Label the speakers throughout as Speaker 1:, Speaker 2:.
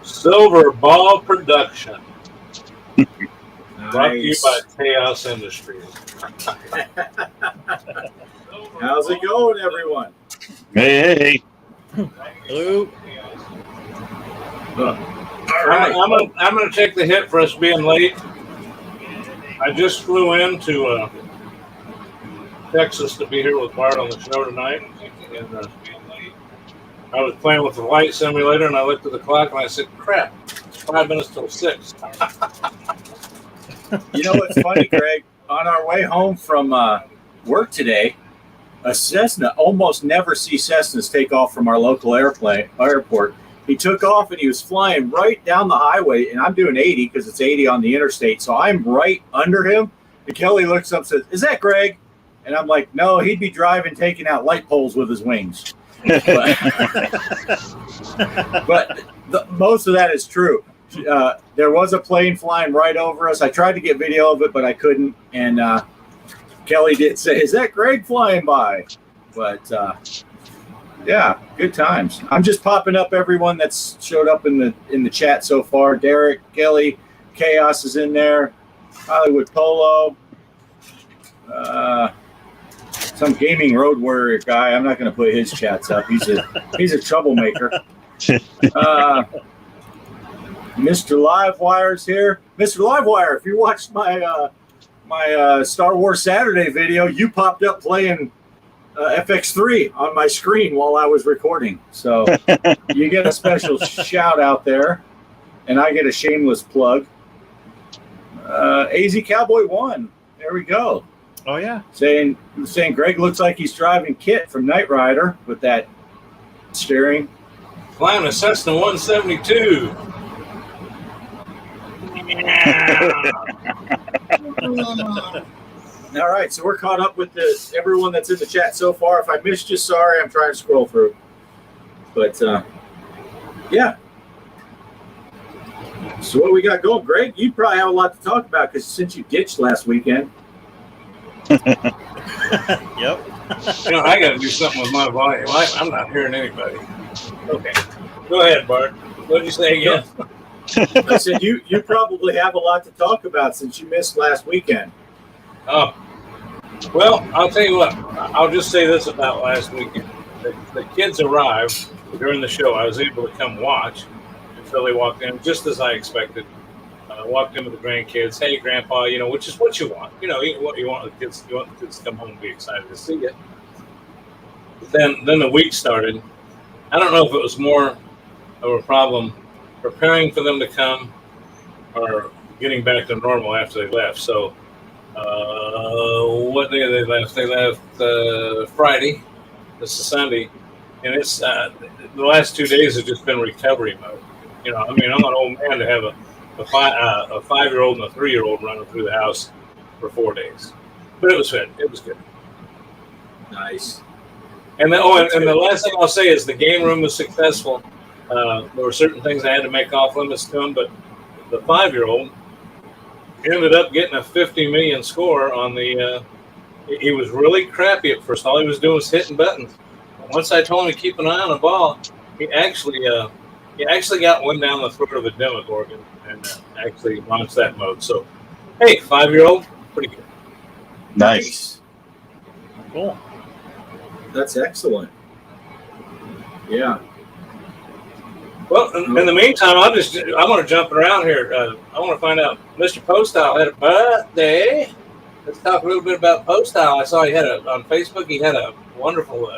Speaker 1: Silver Ball Production. Brought to you
Speaker 2: Nice.
Speaker 1: by Chaos Industries.
Speaker 2: How's it going, everyone?
Speaker 3: Hey.
Speaker 4: Hello.
Speaker 2: All right.
Speaker 1: I'm gonna take the hit for us being late. I just flew into Texas to be here with Bart on the show tonight, and I was playing with the flight simulator, and I looked at the clock and I said, "Crap, it's 5 minutes till 6."
Speaker 2: You know what's funny, Greg? On our way home from work today, a Cessna, almost never see Cessnas take off from our local airport. He took off and he was flying right down the highway, and I'm doing 80 because it's 80 on the interstate. So I'm right under him. And Kelly looks up and says, "Is that Greg?" And I'm like, "No, he'd be driving, taking out light poles with his wings." But most of that is true. There was a plane flying right over us. I tried to get video of it, but I couldn't. And Kelly did say, "Is that Greg flying by?" But yeah, good times. I'm just popping up everyone that's showed up in the chat so far. Derek, Kelly, Chaos is in there. Hollywood Polo. Some gaming road warrior guy. I'm not going to put his chats up. He's a troublemaker. Mr. Livewire's here. Mr. Livewire, if you watched my Star Wars Saturday video, you popped up playing FX3 on my screen while I was recording. So you get a special shout out there, and I get a shameless plug. AZ Cowboy 1. There we go.
Speaker 4: Oh yeah.
Speaker 2: Saying Greg looks like he's driving Kit from Knight Rider with that steering.
Speaker 1: Flying a Cessna 172.
Speaker 2: All right, so we're caught up with everyone that's in the chat so far. If I missed you, sorry. I'm trying to scroll through. But, yeah. So what we got going? Greg, you probably have a lot to talk about because since you ditched last weekend.
Speaker 4: Yep.
Speaker 1: I got to do something with my volume. I'm not hearing anybody. Okay. Go ahead, Bart. What did you say again?
Speaker 2: I said you probably have a lot to talk about since you missed last weekend.
Speaker 1: Oh. Well, I'll tell you what. I'll just say this about last weekend. The kids arrived during the show. I was able to come watch until they walked in, just as I expected. Walked in with the grandkids. Hey, Grandpa, which is what you want. What you want the kids. You want the kids to come home and be excited to see you. But then the week started. I don't know if it was more of a problem preparing for them to come or getting back to normal after they left. So, what day they left? They left Friday. This is Sunday, and it's the last 2 days have just been recovery mode. I'm an old man to have a 5-year-old and a 3-year-old running through the house for 4 days, but it was good. It was good.
Speaker 2: Nice.
Speaker 1: And the last thing I'll say is the game room was successful. There were certain things I had to make off limits to him, but the 5-year-old ended up getting a 50 million score on the. He was really crappy at first. All he was doing was hitting buttons. Once I told him to keep an eye on the ball, he actually got one down the throat of a Demogorgon and actually launched that mode. So, hey, 5-year-old, pretty good.
Speaker 3: Nice.
Speaker 4: Cool.
Speaker 2: That's excellent. Yeah.
Speaker 1: Well, in the meantime, I want to jump around here. I want to find out. Mr. Postile had a birthday. Let's talk a little bit about Postile. I saw on Facebook. He had a wonderful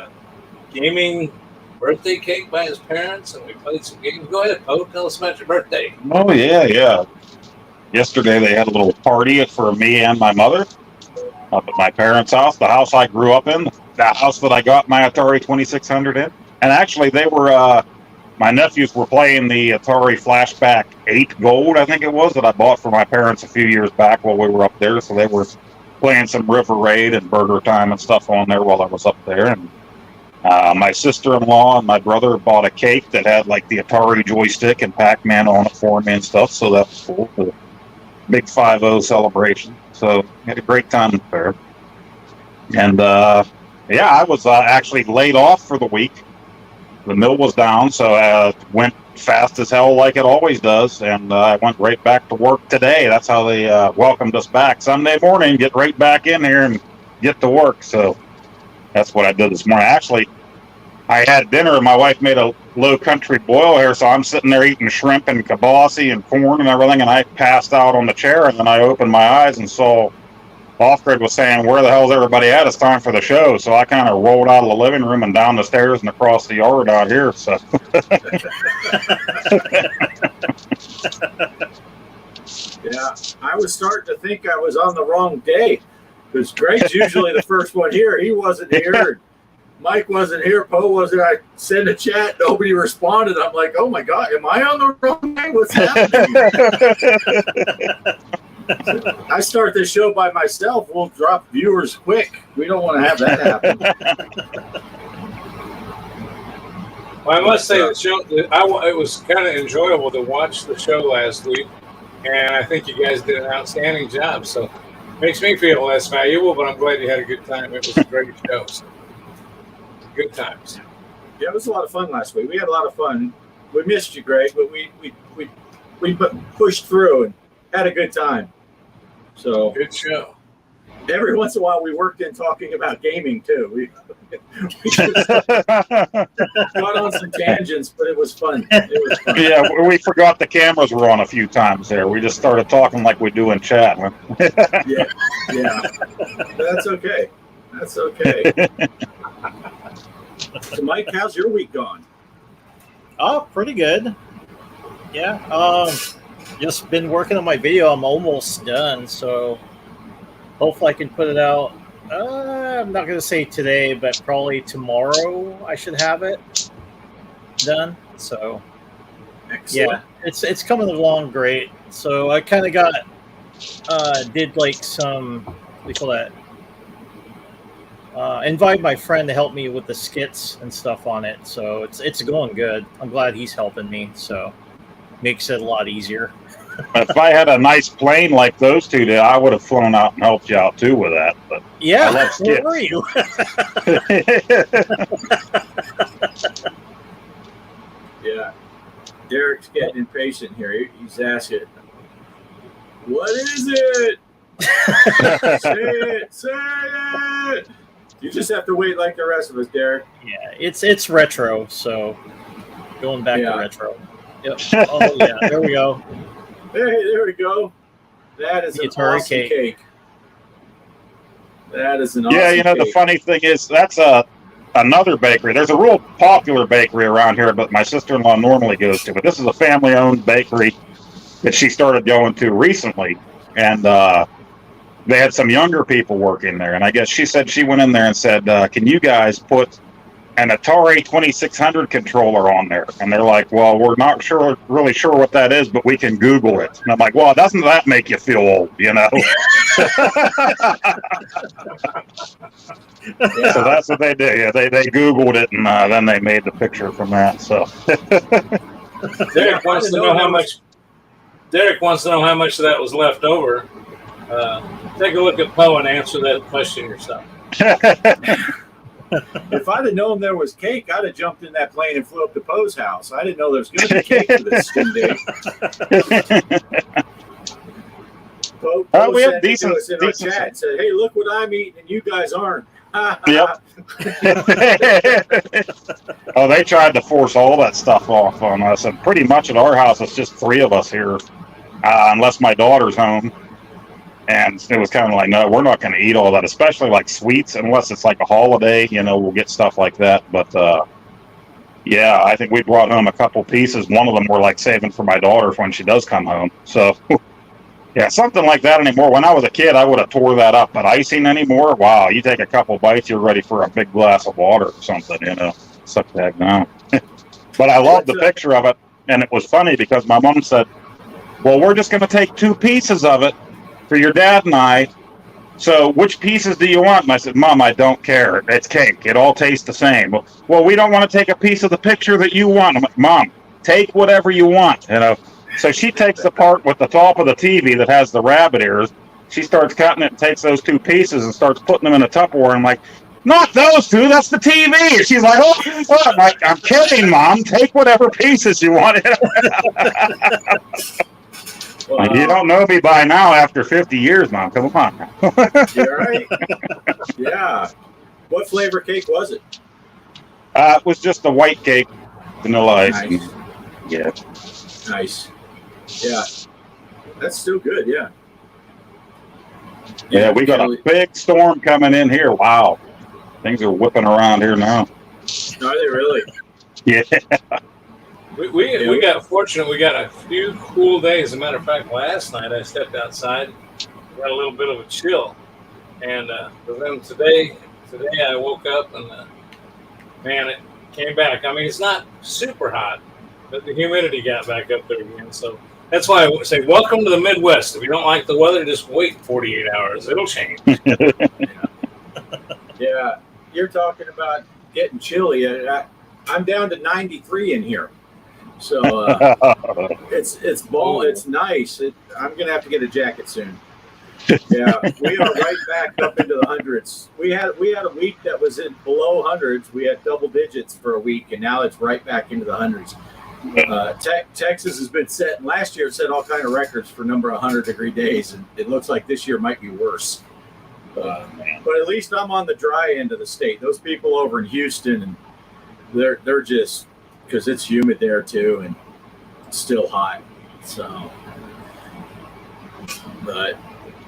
Speaker 1: gaming birthday cake by his parents, and we played some games. Go ahead, Poe. Tell us about your birthday.
Speaker 3: Oh, yeah. Yesterday they had a little party for me and my mother up at my parents' house, the house I grew up in, the house that I got my Atari 2600 in. And actually they were, my nephews were playing the Atari Flashback 8 Gold, I think it was, that I bought for my parents a few years back while we were up there. So they were playing some River Raid and Burger Time and stuff on there while I was up there. And my sister-in-law and my brother bought a cake that had like the Atari joystick and Pac-Man on it for me and stuff. So that was cool. The big 5-0 celebration. So we had a great time there. And I was actually laid off for the week. The mill was down, so I went fast as hell like it always does, and I went right back to work today. That's how they welcomed us back. Sunday morning, get right back in here and get to work. So that's what I did this morning. Actually, I had dinner. My wife made a low country boil here, so I'm sitting there eating shrimp and kibasi and corn and everything, and I passed out on the chair, and then I opened my eyes and saw Off-Grid was saying, where the hell's everybody at? It's time for the show. So I kind of rolled out of the living room and down the stairs and across the yard out here. So
Speaker 2: yeah, I was starting to think I was on the wrong day because Greg's usually the first one here. He wasn't here. Mike wasn't here. Poe wasn't. I sent a chat. Nobody responded. I'm like, oh my God, am I on the wrong day? What's happening? I start this show by myself. We'll drop viewers quick. We don't want to have that happen.
Speaker 1: Well, I must say, the show, it was kind of enjoyable to watch the show last week, and I think you guys did an outstanding job. So it makes me feel less valuable, but I'm glad you had a good time. It was a great show. So good times.
Speaker 2: Yeah, it was a lot of fun last week. We had a lot of fun. We missed you, Greg, but we pushed through and had a good time. So
Speaker 1: good show.
Speaker 2: Every once in a while, we worked in talking about gaming too. We just got on some tangents, but it was fun.
Speaker 3: Yeah, we forgot the cameras were on a few times there. We just started talking like we do in chat.
Speaker 2: yeah. That's okay. That's okay. So, Mike, how's your week gone?
Speaker 4: Oh, pretty good. Yeah. Just been working on my video. I'm almost done, so hopefully I can put it out. I'm not going to say today, but probably tomorrow I should have it done. So,
Speaker 2: excellent.
Speaker 4: Yeah, it's coming along great. So I kind of did like some, what do you call that? Invite my friend to help me with the skits and stuff on it. So it's going good. I'm glad he's helping me. So makes it a lot easier.
Speaker 3: If I had a nice plane like those two did, I would have flown out and helped you out too with that. But
Speaker 4: yeah,
Speaker 3: I love skits.
Speaker 4: Where were you?
Speaker 2: Yeah, Derek's getting impatient here. He's asking, "What is it? Say it! You just have to wait like the rest of us, Derek."
Speaker 4: Yeah, it's retro. So going back to retro. Yep. Oh yeah, there we go.
Speaker 2: Hey, there we go. That is an awesome cake. That is an awesome
Speaker 3: cake. The funny thing is that's another bakery. There's a real popular bakery around here, but my sister-in-law normally goes to. But this is a family-owned bakery that she started going to recently, and they had some younger people working there. And I guess she said she went in there and said, "Can you guys put an Atari 2600 controller on there?" And they're like, "Well, we're not really sure what that is, but we can Google it." And I'm like, "Well, doesn't that make you feel old, So that's what they did. Yeah, they Googled it, and then they made the picture from that. So
Speaker 1: Derek wants to know how much. Derek wants to know how much of that was left over. Take a look at Poe and answer that question yourself.
Speaker 2: If I'd have known there was cake, I'd have jumped in that plane and flew up to Poe's house. I didn't know there was going to be cake for this day. Poe
Speaker 3: we have
Speaker 2: sent
Speaker 3: decent,
Speaker 2: it to us in our chat and said, "Hey, look what I'm eating and you guys aren't."
Speaker 3: Yep. Oh, they tried to force all that stuff off on us, and pretty much at our house, it's just three of us here, unless my daughter's home. And it was kind of like, no, we're not going to eat all that, especially like sweets, unless it's like a holiday, we'll get stuff like that. But yeah, I think we brought home a couple pieces. One of them we're like saving for my daughter when she does come home. So yeah, something like that anymore. When I was a kid, I would have tore that up. But icing anymore, wow, you take a couple bites, you're ready for a big glass of water or something, Suck that down. But I love the picture of it. And it was funny because my mom said, "Well, we're just going to take two pieces of it for your dad and I. So which pieces do you want?" And I said, "Mom, I don't care. It's cake. It all tastes the same." "Well, we don't want to take a piece of the picture that you want." I'm like, "Mom, take whatever you want." So she takes the part with the top of the TV that has the rabbit ears. She starts cutting it and takes those two pieces and starts putting them in a Tupperware. I'm like, Not those two. That's the TV. She's like, oh, I'm kidding, Mom. Take whatever pieces you want.
Speaker 2: Wow.
Speaker 3: You don't know me by now after 50 years, Mom. Come on.
Speaker 2: You're right. Yeah. What flavor cake was it?
Speaker 3: It was just a white cake, vanilla ice.
Speaker 2: Nice.
Speaker 3: Yeah.
Speaker 2: Nice. Yeah. That's still good. Yeah.
Speaker 3: Yeah, we got a big storm coming in here. Wow. Things are whipping around here now.
Speaker 2: Are they really?
Speaker 3: Yeah.
Speaker 1: We got fortunate. We got a few cool days. As a matter of fact, last night I stepped outside, got a little bit of a chill, and but then today I woke up and man, it came back. I mean, it's not super hot, but the humidity got back up there again. So that's why I say, welcome to the Midwest. If you don't like the weather, just wait 48 hours. It'll change.
Speaker 2: Yeah. You're talking about getting chilly. I'm down to 93 in here. So it's nice. I'm gonna have to get a jacket soon. Yeah, we are right back up into the hundreds. We had a week that was in below hundreds. We had double digits for a week, and now it's right back into the hundreds. Texas has been setting. Last year it set all kind of records for number of 100-degree days, and it looks like this year might be worse. But at least I'm on the dry end of the state. Those people over in Houston, and they're just, because it's humid there too, and it's still hot. So, but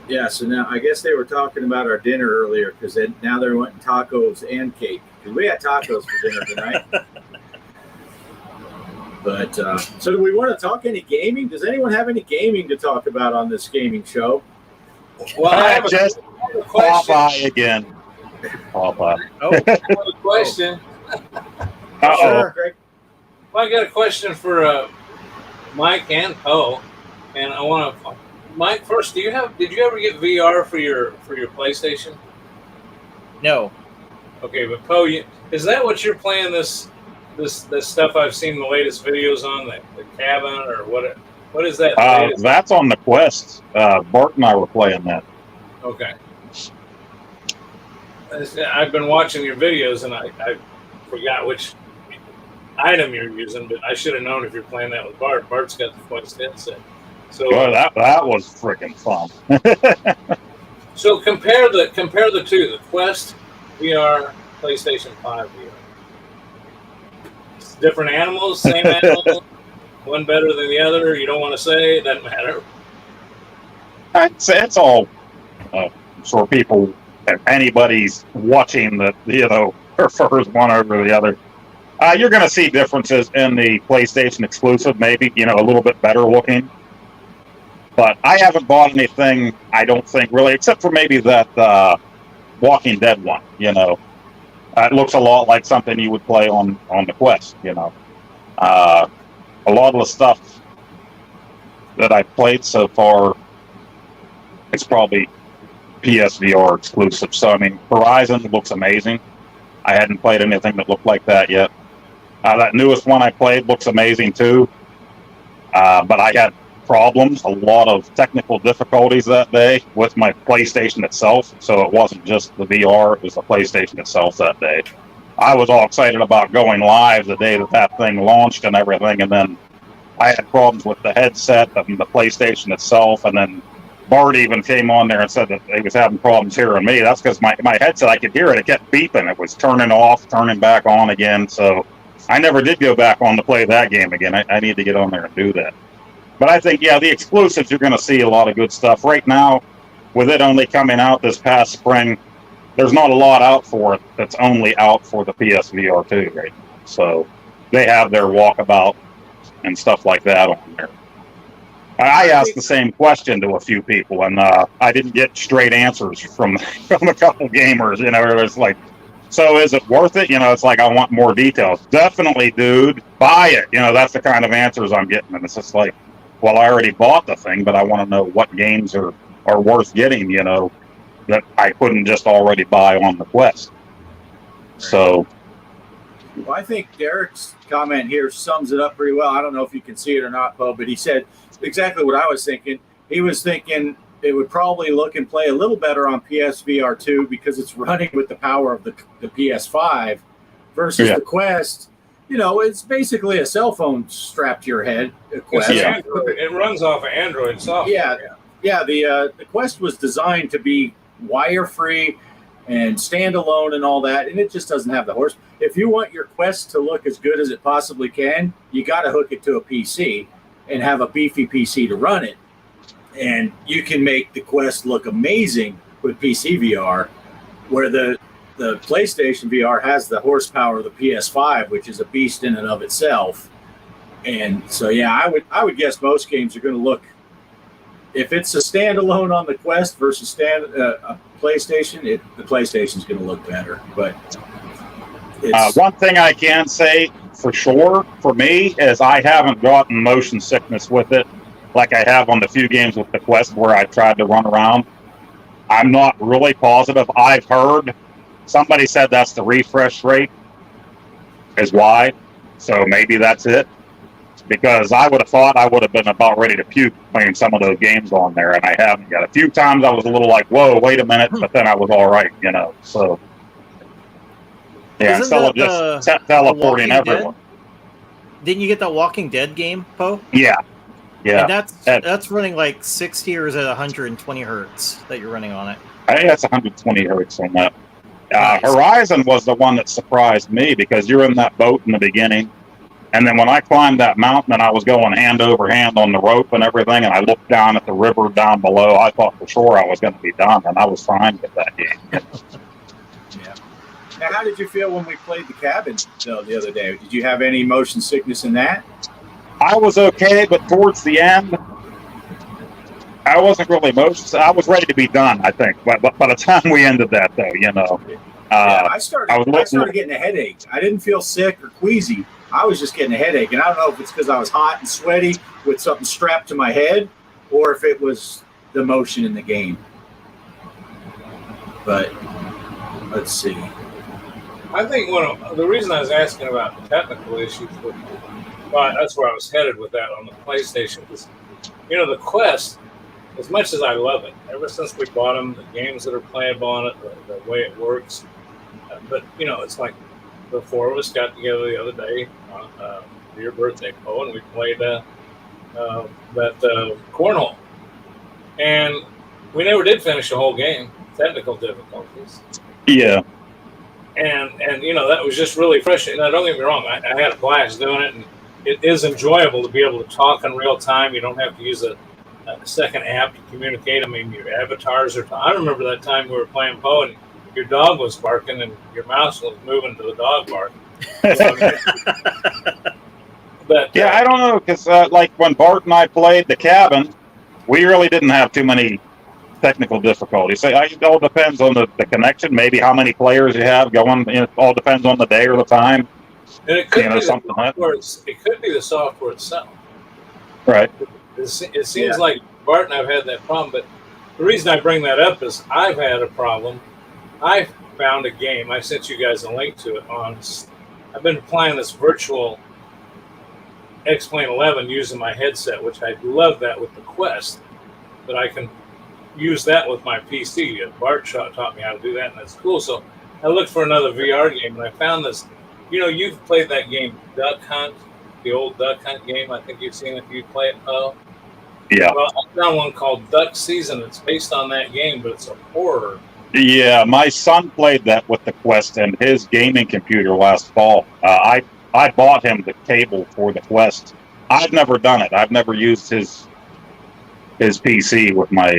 Speaker 2: yeah. So now I guess they were talking about our dinner earlier, because now they're wanting tacos and cake, because we had tacos for dinner tonight. But so do we want to talk any gaming? Does anyone have any gaming to talk about on this gaming show?
Speaker 1: Well, I have
Speaker 3: just
Speaker 1: a question.
Speaker 3: Popeye again. Popeye.
Speaker 1: I have a question.
Speaker 2: Sure, Greg.
Speaker 1: Well, I got a question for Mike and Poe, and I want to. Mike, first, did you ever get VR for your PlayStation?
Speaker 4: No.
Speaker 1: Okay, but Poe, is that what you're playing? This stuff I've seen the latest videos on, the cabin, or what? What is that?
Speaker 3: That's on the Quest. Bart and I were playing that.
Speaker 1: Okay. I've been watching your videos, and I forgot which item you're using, but I should have known if you're playing that with Bart. Bart's got the Quest headset. So
Speaker 3: that was freaking fun.
Speaker 1: So compare the two, the Quest VR, PlayStation 5 VR. It's different animals, same animals, one better than the other. You don't want to say, it doesn't matter.
Speaker 3: I'd say it's all for people. If anybody's watching that, prefers one over the other. You're going to see differences in the PlayStation exclusive, maybe, a little bit better looking. But I haven't bought anything, I don't think, really, except for maybe that Walking Dead one, It looks a lot like something you would play on the Quest, A lot of the stuff that I've played so far, it's probably PSVR exclusive. So, I mean, Horizon looks amazing. I hadn't played anything that looked like that yet. That newest one I played looks amazing too. But I had problems, a lot of technical difficulties that day with my PlayStation itself. So it wasn't just the VR, it was the PlayStation itself that day. I was all excited about going live the day that thing launched and everything. And then I had problems with the headset and the PlayStation itself. And then Bart even came on there and said that he was having problems hearing me. That's because my headset, I could hear it. It kept beeping. It was turning off, turning back on again. So I never did go back on to play that game again. I need to get on there and do that. But I think, the exclusives, you're going to see a lot of good stuff. Right now, with it only coming out this past spring, there's not a lot out for it that's only out for the PSVR 2 right now. So they have their walkabout and stuff like that on there. I asked the same question to a few people, and I didn't get straight answers from a couple gamers. It's like, so is it worth it? It's like, I want more details. Definitely, dude, buy it. That's the kind of answers I'm getting. And it's just like, well, I already bought the thing, but I want to know what games are worth getting, that I couldn't just already buy on the Quest. So.
Speaker 2: Well, I think Derek's comment here sums it up pretty well. I don't know if you can see it or not, Bo, but he said exactly what I was thinking. He was thinking it would probably look and play a little better on PSVR 2 because it's running with the power of the PS5 versus the Quest. You know, it's basically a cell phone strapped to your head. Quest.
Speaker 1: Yeah. It runs off of Android software.
Speaker 2: Yeah. The Quest was designed to be wire-free and standalone and all that, and it just doesn't have the horse. If you want your Quest to look as good as it possibly can, you got to hook it to a PC and have a beefy PC to run it. And you can make the Quest look amazing with PC VR, where the PlayStation VR has the horsepower of the PS5, which is a beast in and of itself. And so, yeah, I would guess most games are going to look, if it's a standalone on the Quest versus a PlayStation, the PlayStation's going to look better. But
Speaker 3: one thing I can say for sure for me is I haven't gotten motion sickness with it like I have on the few games with the Quest where I tried to run around. I'm not really positive. I've heard somebody said that's the refresh rate is why. So maybe that's it. Because I would have thought I would have been about ready to puke playing some of those games on there, and I haven't yet. A few times I was a little like, whoa, wait a minute, but then I was all right, you know. So, yeah, instead of just teleporting everyone.
Speaker 4: Didn't you get that Walking Dead game, Poe?
Speaker 3: Yeah.
Speaker 4: And that's running like 60 or is it 120 hertz that you're running on it?
Speaker 3: I think that's 120 hertz on that.
Speaker 4: Nice.
Speaker 3: Horizon was the one that surprised me because you're in that boat in the beginning. And then when I climbed that mountain and I was going hand over hand on the rope and everything, and I looked down at the river down below, I thought for sure I was going to be done, and I was fine with that game.
Speaker 2: Yeah. Now, how did you feel when we played the cabin the other day? Did you have any motion sickness in that?
Speaker 3: I was okay, but towards the end, I wasn't really I was ready to be done, I think. But by the time we ended that, though, you know.
Speaker 2: I started getting a headache. I didn't feel sick or queasy. I was just getting a headache, and I don't know if it's because I was hot and sweaty with something strapped to my head, or if it was the motion in the game. But let's see.
Speaker 1: I think the reason I was asking about technical issues, that's where I was headed with that on the PlayStation, was, you know, the Quest, as much as I love it, ever since we bought them, the games that are playable on it, the way it works, but, you know, it's like, the four of us got together the other day for your birthday, Poe, and we played that cornhole. And we never did finish the whole game, technical difficulties.
Speaker 3: Yeah.
Speaker 1: And you know, that was just really fresh. Now, don't get me wrong, I had a blast doing it, and it is enjoyable to be able to talk in real time. You don't have to use a second app to communicate. I mean, your avatars are. I remember that time we were playing Poe, and your dog was barking and your mouse was moving to the dog bark. But
Speaker 3: yeah, I don't know, because like when Bart and I played the cabin, we really didn't have too many technical difficulties. So it all depends on the connection, maybe how many players you have going. It all depends on the day or the time.
Speaker 1: And it could be something like that. It could be the software itself.
Speaker 3: Right.
Speaker 1: It seems like Bart and I've had that problem, but the reason I bring that up is I've had a problem. I found a game. I sent you guys a link to it. I've been playing this virtual X-Plane 11 using my headset, which I love that with the Quest, that I can use that with my PC. Bart taught me how to do that, and that's cool. So I looked for another VR game, and I found this. You know, you've played that game, Duck Hunt, the old Duck Hunt game. I think you've seen it if you play it, Poe.
Speaker 3: Yeah.
Speaker 1: Well, I found one called Duck Season. It's based on that game, but it's a horror.
Speaker 3: Yeah, my son played that with the Quest and his gaming computer last fall. I bought him the cable for the Quest. I've never done it. I've never used his PC with my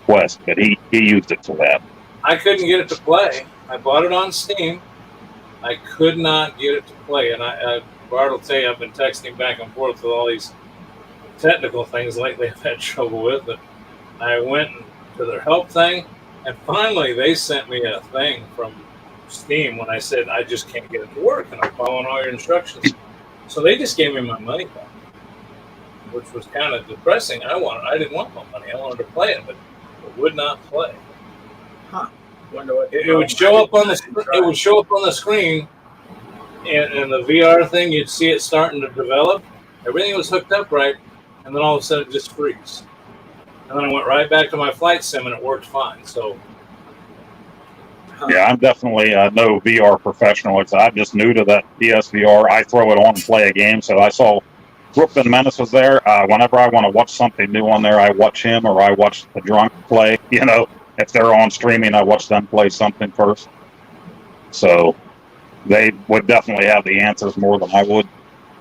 Speaker 3: Quest, but he used it for that.
Speaker 1: I couldn't get it to play. I bought it on Steam. I could not get it to play, and Bart will tell you I've been texting back and forth with all these technical things lately I've had trouble with, but I went to their help thing, and finally they sent me a thing from Steam when I said I just can't get it to work, and I'm following all your instructions. So they just gave me my money back, which was kind of depressing. I didn't want my money. I wanted to play it, but it would not play.
Speaker 2: Huh. Wonder what
Speaker 1: It would show up on the screen, and the VR thing, you'd see it starting to develop. Everything was hooked up right, and then all of a sudden it just freezes. and then I went right back to my flight sim, and it worked fine. So.
Speaker 3: Yeah, I'm definitely no VR professional. I'm just new to that PSVR. I throw it on and play a game. So I saw Brooklyn Menace was there. Whenever I want to watch something new on there, I watch him or I watch the drunk play. You know, if they're on streaming, I watch them play something first. So they would definitely have the answers more than I would.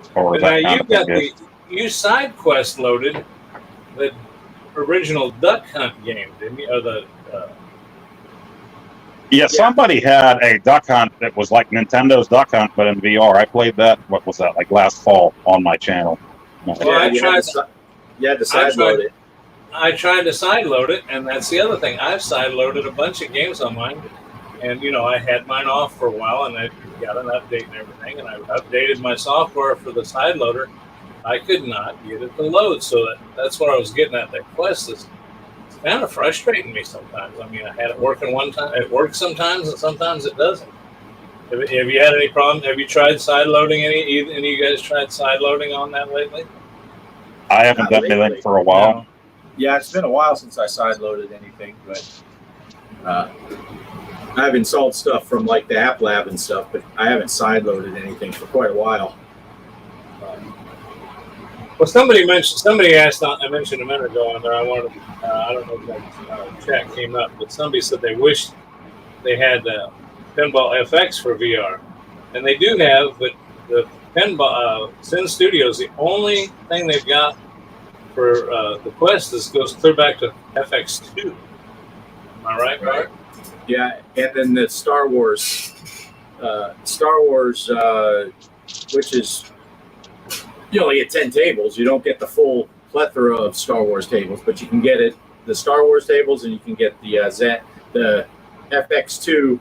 Speaker 3: As far as
Speaker 1: Now
Speaker 3: that kind
Speaker 1: you
Speaker 3: of thing
Speaker 1: got you side quest loaded the original Duck Hunt game, didn't you? Or the
Speaker 3: Yeah, somebody had a Duck Hunt that was like Nintendo's Duck Hunt, but in VR. I played that, what was that, like last fall on my channel.
Speaker 1: Well, I tried.
Speaker 2: You had to sideload it.
Speaker 1: I tried to sideload it, and that's the other thing. I've sideloaded a bunch of games on mine, and I had mine off for a while, and I got an update and everything, and I updated my software for the sideloader. I could not get it to load, so that's what I was getting at. That quest is kind of frustrating me sometimes. I mean, I had it working one time. It works sometimes, and sometimes it doesn't. Have you had any problems? Have you tried sideloading any of you guys tried sideloading on that lately?
Speaker 3: I haven't done anything for a while.
Speaker 2: No. Yeah, it's been a while since I sideloaded anything, but I've installed stuff from like the App Lab and stuff, but I haven't sideloaded anything for quite a while.
Speaker 1: Well, somebody asked. I mentioned a minute ago on there. I wanted. I don't know if that chat came up, but somebody said they wish they had Pinball FX for VR, and they do have, but the Pinball Sin Studios, the only thing they've got for the Quest goes clear back to FX2. Am I right, Bart?
Speaker 2: Yeah, and then the Star Wars, which is you only get 10 tables. You don't get the full plethora of Star Wars tables, but you can get the Star Wars tables, and you can get the FX2.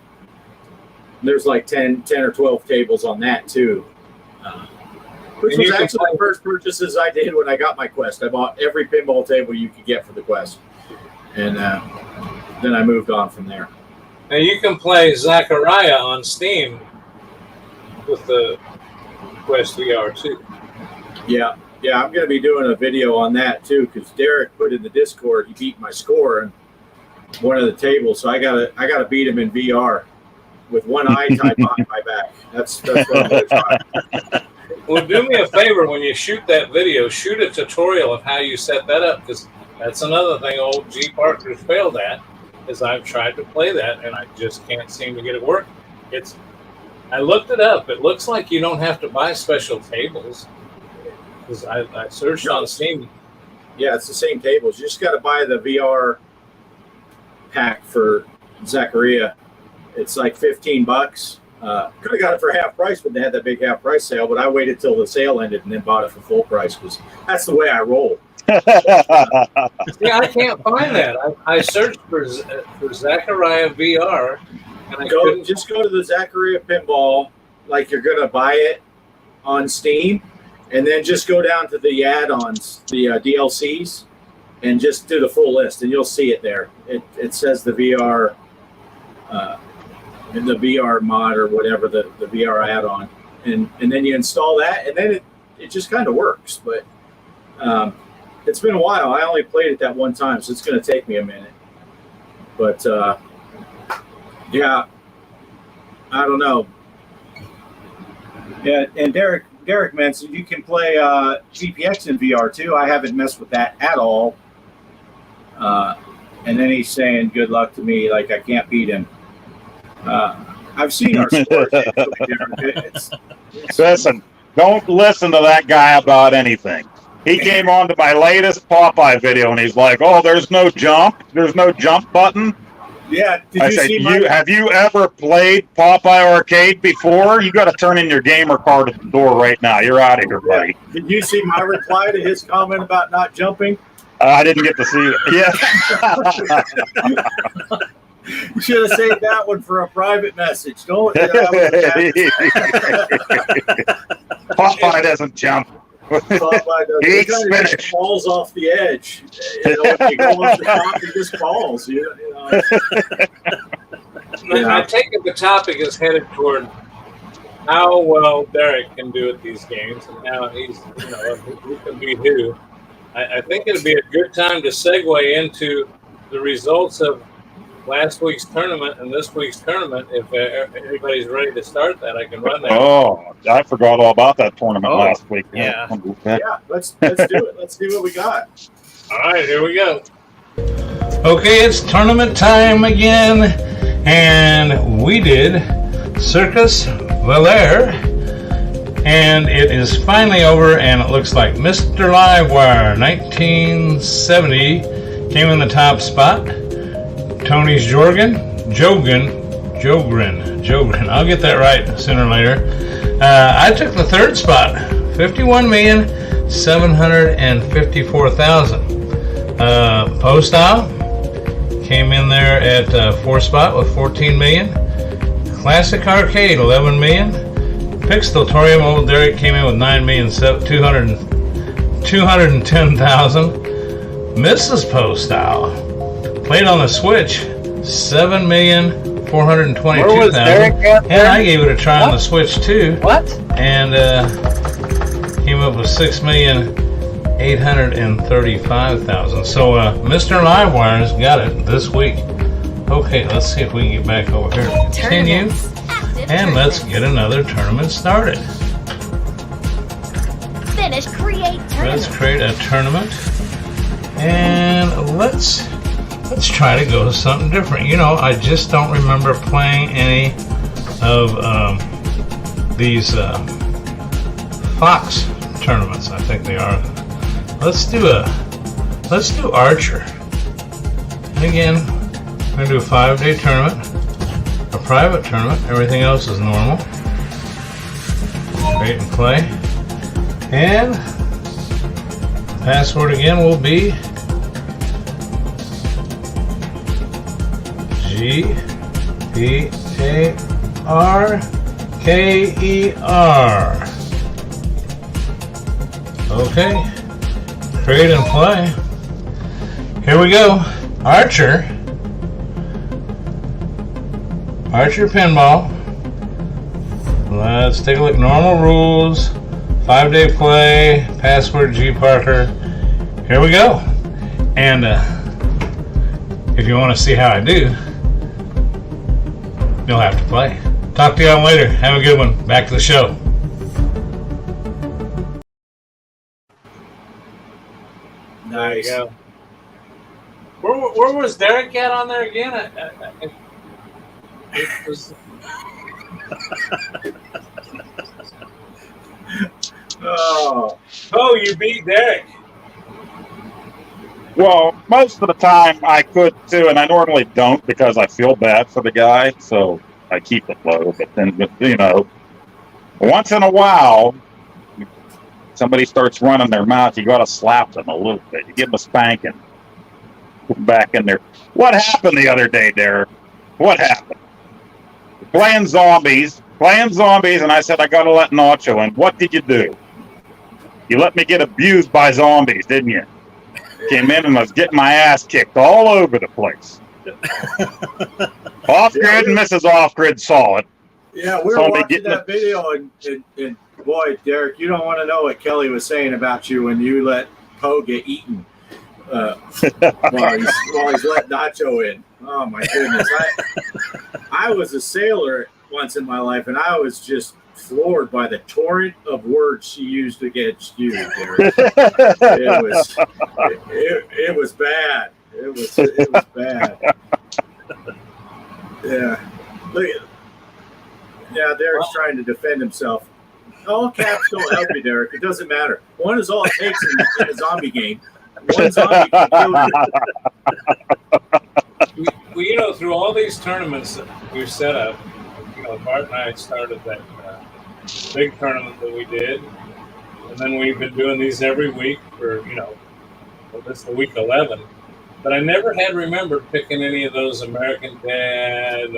Speaker 2: There's like 10 or 12 tables on that too. Which was actually the first purchases I did when I got my Quest. I bought every pinball table you could get for the Quest, and then I moved on from there.
Speaker 1: Now you can play Zachariah on Steam with the Quest VR too.
Speaker 2: Yeah, I'm going to be doing a video on that too, because Derek put in the Discord he beat my score on one of the tables, so I gotta beat him in VR with one eye tied behind my back. That's what I'm going to try.
Speaker 1: Well, do me a favor when you shoot that video, shoot a tutorial of how you set that up, because that's another thing old G.Parkers failed at. Is I've tried to play that and I just can't seem to get it working. I looked it up. It looks like you don't have to buy special tables. Because I searched on Steam.
Speaker 2: Yeah, it's the same tables. You just got to buy the VR pack for Zachariah. It's like $15. Could have got it for half price when they had that big half price sale, but I waited till the sale ended and then bought it for full price because that's the way I roll.
Speaker 1: Yeah, I can't find that. I searched for Zachariah VR, and I couldn't.
Speaker 2: Just go to the Zachariah Pinball, like you're gonna buy it on Steam, and then just go down to the add-ons, the DLCs, and just do the full list, and you'll see it there. It says the VR, the VR mod or whatever the VR add-on, and then you install that, and then it just kind of works, but. It's been a while. I only played it that one time, so it's going to take me a minute. But, yeah, I don't know. Yeah, and Derek mentioned you can play GPX in VR, too. I haven't messed with that at all. And then he's saying good luck to me, like I can't beat him. I've seen our scores.
Speaker 3: Listen, don't listen to that guy about anything. He came on to my latest Popeye video, and he's like, "Oh, there's no jump button."
Speaker 2: Yeah.
Speaker 3: Have you ever played Popeye Arcade before? You got to turn in your gamer card at the door right now. You're out of here, buddy.
Speaker 2: Yeah. Did you see my reply to his comment about not jumping?
Speaker 3: I didn't get to see it. Yeah.
Speaker 2: You should have saved that one for a private message. Don't.
Speaker 3: Popeye doesn't jump.
Speaker 2: He kind of falls off the edge. If you go off the top, he just falls.
Speaker 1: I take it the topic is headed toward how well Derek can do at these games and how he's, who can beat who. I think it'd be a good time to segue into the results of last week's tournament and this week's tournament. If anybody's ready to start that, I can run that.
Speaker 3: Oh, I forgot all about that tournament last week.
Speaker 4: Yeah.
Speaker 2: Yeah, let's do it. Let's see what we got.
Speaker 1: All right, here we go.
Speaker 5: Okay, it's tournament time again, and we did Circus Valere, and it is finally over, and it looks like Mr. Livewire 1970 came in the top spot. Tony's Jogren, I'll get that right sooner or later. I took the third spot, 51,754,000. Postal came in there at fourth spot with 14 million. Classic Arcade 11 million. Pixelatorium Old Derek came in with 9,210,000. Mrs. Postal played on the Switch 7,422,000. And I gave it a try on the Switch too.
Speaker 4: What?
Speaker 5: And came up with 6,835,000. So Mr. Livewire's got it this week. Okay, let's see if we can get back over here. Continue. And let's get another tournament started. Let's create a tournament. And let's try to go to something different. You know, I just don't remember playing any of these Fox tournaments. I think they are. Let's do Archer. And again, we're gonna do a 5-day tournament, a private tournament. Everything else is normal. Create and play. And the password again will be G.Parker. Okay, create and play. Here we go. Archer pinball. Let's take a look. Normal rules. 5-day play. Password G.Parker. Here we go. And if you want to see how I do, you'll have to play. Talk to y'all later. Have a good one. Back to the show.
Speaker 1: There you go. Where was Derek at on there again? It was... oh, you beat Derek.
Speaker 3: Well, most of the time I could too, and I normally don't because I feel bad for the guy, so I keep it low. But then, you know, once in a while, somebody starts running their mouth, you got to slap them a little bit. You give them a spanking. Back in there. What happened the other day, Derek? What happened? Playing zombies, and I said I got to let Nacho in. What did you do? You let me get abused by zombies, didn't you? Came in and I was getting my ass kicked all over the place. Off-grid and Mrs. Off-grid saw it.
Speaker 2: Yeah, we were watching that video, and boy, Derek, you don't want to know what Kelly was saying about you when you let Poe get eaten while he's let Nacho in. Oh, my goodness. I was a sailor once in my life, and I was just floored by the torrent of words she used against you, Derek. It was bad. It was bad. Yeah. Look at Derek's trying to defend himself. All caps don't help you, Derek. It doesn't matter. One is all it takes in a zombie game. One zombie can kill you.
Speaker 1: Well, you know, through all these tournaments that we've set up, you know, Bart and I started that big tournament that we did, and then we've been doing these every week for, you know, well, this is the week 11. But I never had remembered picking any of those American Dad,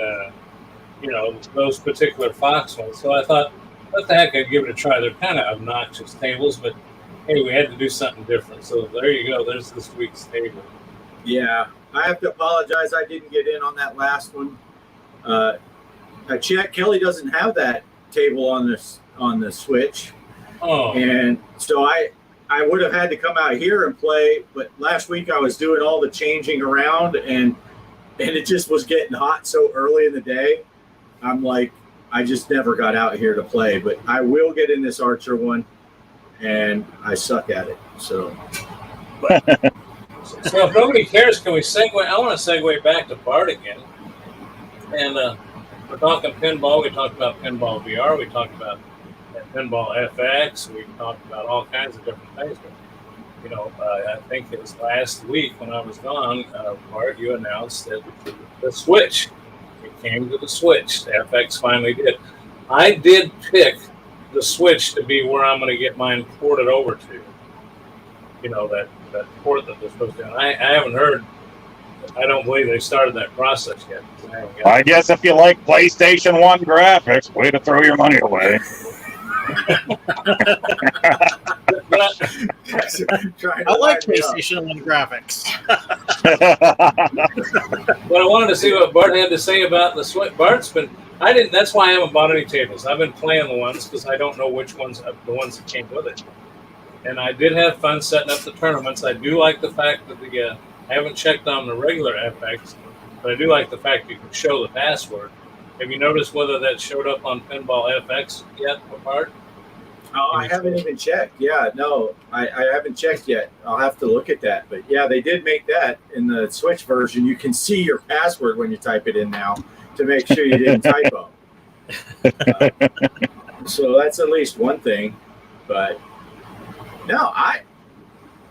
Speaker 1: you know, those particular Fox ones. So I thought, what the heck, I'd give it a try. They're kind of obnoxious tables, but hey, we had to do something different. So there you go. There's this week's table.
Speaker 2: Yeah, I have to apologize. I didn't get in on that last one. Kelly doesn't have that table on the Switch.
Speaker 1: Oh.
Speaker 2: And so I I would have had to come out here and play, but last week I was doing all the changing around, and it just was getting hot so early in the day. I'm like, I just never got out here to play, but I will get in this Archer one, and I suck at it. So
Speaker 1: if nobody cares, can we segue? I want to segue back to Bart again. And we're talking pinball. We talked about pinball VR. We talked about pinball FX. We talked about all kinds of different things. But, you know, I think it was last week when I was gone, Bart, you announced that the Switch. It came to the Switch. The FX finally did. I did pick the Switch to be where I'm going to get mine ported over to. You know, that port that they're supposed to do. I haven't heard. I don't believe they started that process yet.
Speaker 3: I guess if you like PlayStation 1 graphics, way to throw your money away.
Speaker 4: I like PlayStation 1 graphics.
Speaker 1: But I wanted to see what Bart had to say about the Switch. That's why I haven't bought any tables. I've been playing the ones because I don't know which ones, the ones that came with it. And I did have fun setting up the tournaments. I do like the fact that I haven't checked on the regular FX, but I do like the fact you can show the password. Have you noticed whether that showed up on Pinball FX yet, Bart?
Speaker 2: Oh, I haven't even checked. Yeah, no, I haven't checked yet. I'll have to look at that. But yeah, they did make that in the Switch version. You can see your password when you type it in now to make sure you didn't typo. So that's at least one thing. But no,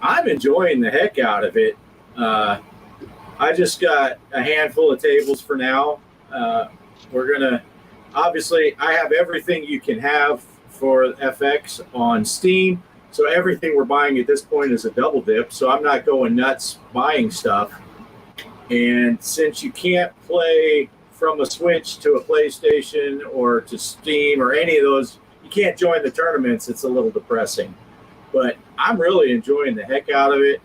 Speaker 2: I'm enjoying the heck out of it. I just got a handful of tables for now. Obviously, I have everything you can have for FX on Steam. So everything we're buying at this point is a double dip. So I'm not going nuts buying stuff. And since you can't play from a Switch to a PlayStation or to Steam or any of those, you can't join the tournaments. It's a little depressing. But I'm really enjoying the heck out of it.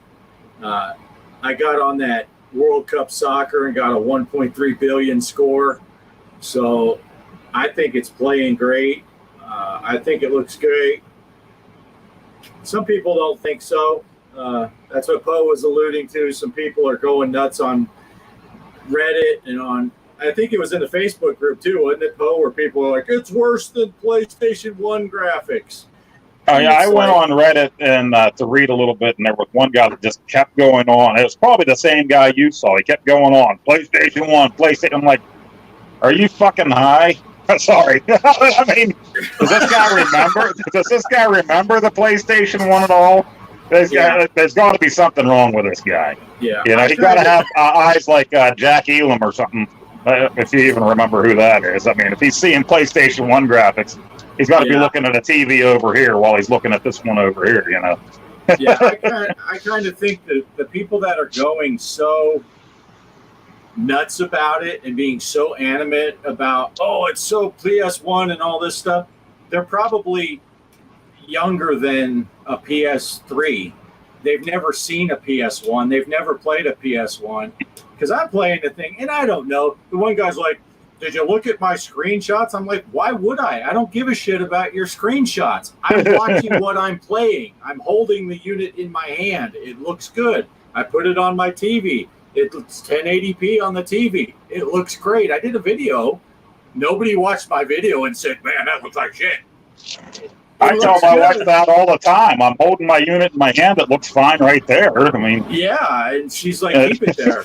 Speaker 2: I got on that World Cup soccer and got a 1.3 billion score. So I think it's playing great. I think it looks great. Some people don't think so. That's what Poe was alluding to. Some people are going nuts on Reddit and I think it was in the Facebook group too, wasn't it, Poe, where people are like, it's worse than PlayStation 1 graphics.
Speaker 3: Oh, yeah, I went on Reddit and to read a little bit, and there was one guy that just kept going on. It was probably the same guy you saw. He kept going on. PlayStation 1, PlayStation. I'm like, are you fucking high? Sorry. I mean, does this guy remember the PlayStation 1 at all? There's got to be something wrong with this guy.
Speaker 2: Yeah.
Speaker 3: You know, he's got to have eyes like Jack Elam or something, if you even remember who that is. I mean, if he's seeing PlayStation 1 graphics, he's got to be looking at a TV over here while he's looking at this one over here, you know.
Speaker 2: Yeah, I kind of think that the people that are going so nuts about it and being so animate about, oh, it's so PS1 and all this stuff, they're probably younger than a PS3. They've never seen a PS1. They've never played a PS1. Because I'm playing the thing, and I don't know. The one guy's like, did you look at my screenshots? I'm like, why would I? I don't give a shit about your screenshots. I'm watching what I'm playing. I'm holding the unit in my hand. It looks good. I put it on my TV. It's 1080p on the TV. It looks great. I did a video. Nobody watched my video and said, man, that looks like shit.
Speaker 3: I tell my wife that all the time. I'm holding my unit in my hand. It looks fine right there. I mean,
Speaker 2: yeah, and she's like, keep it there.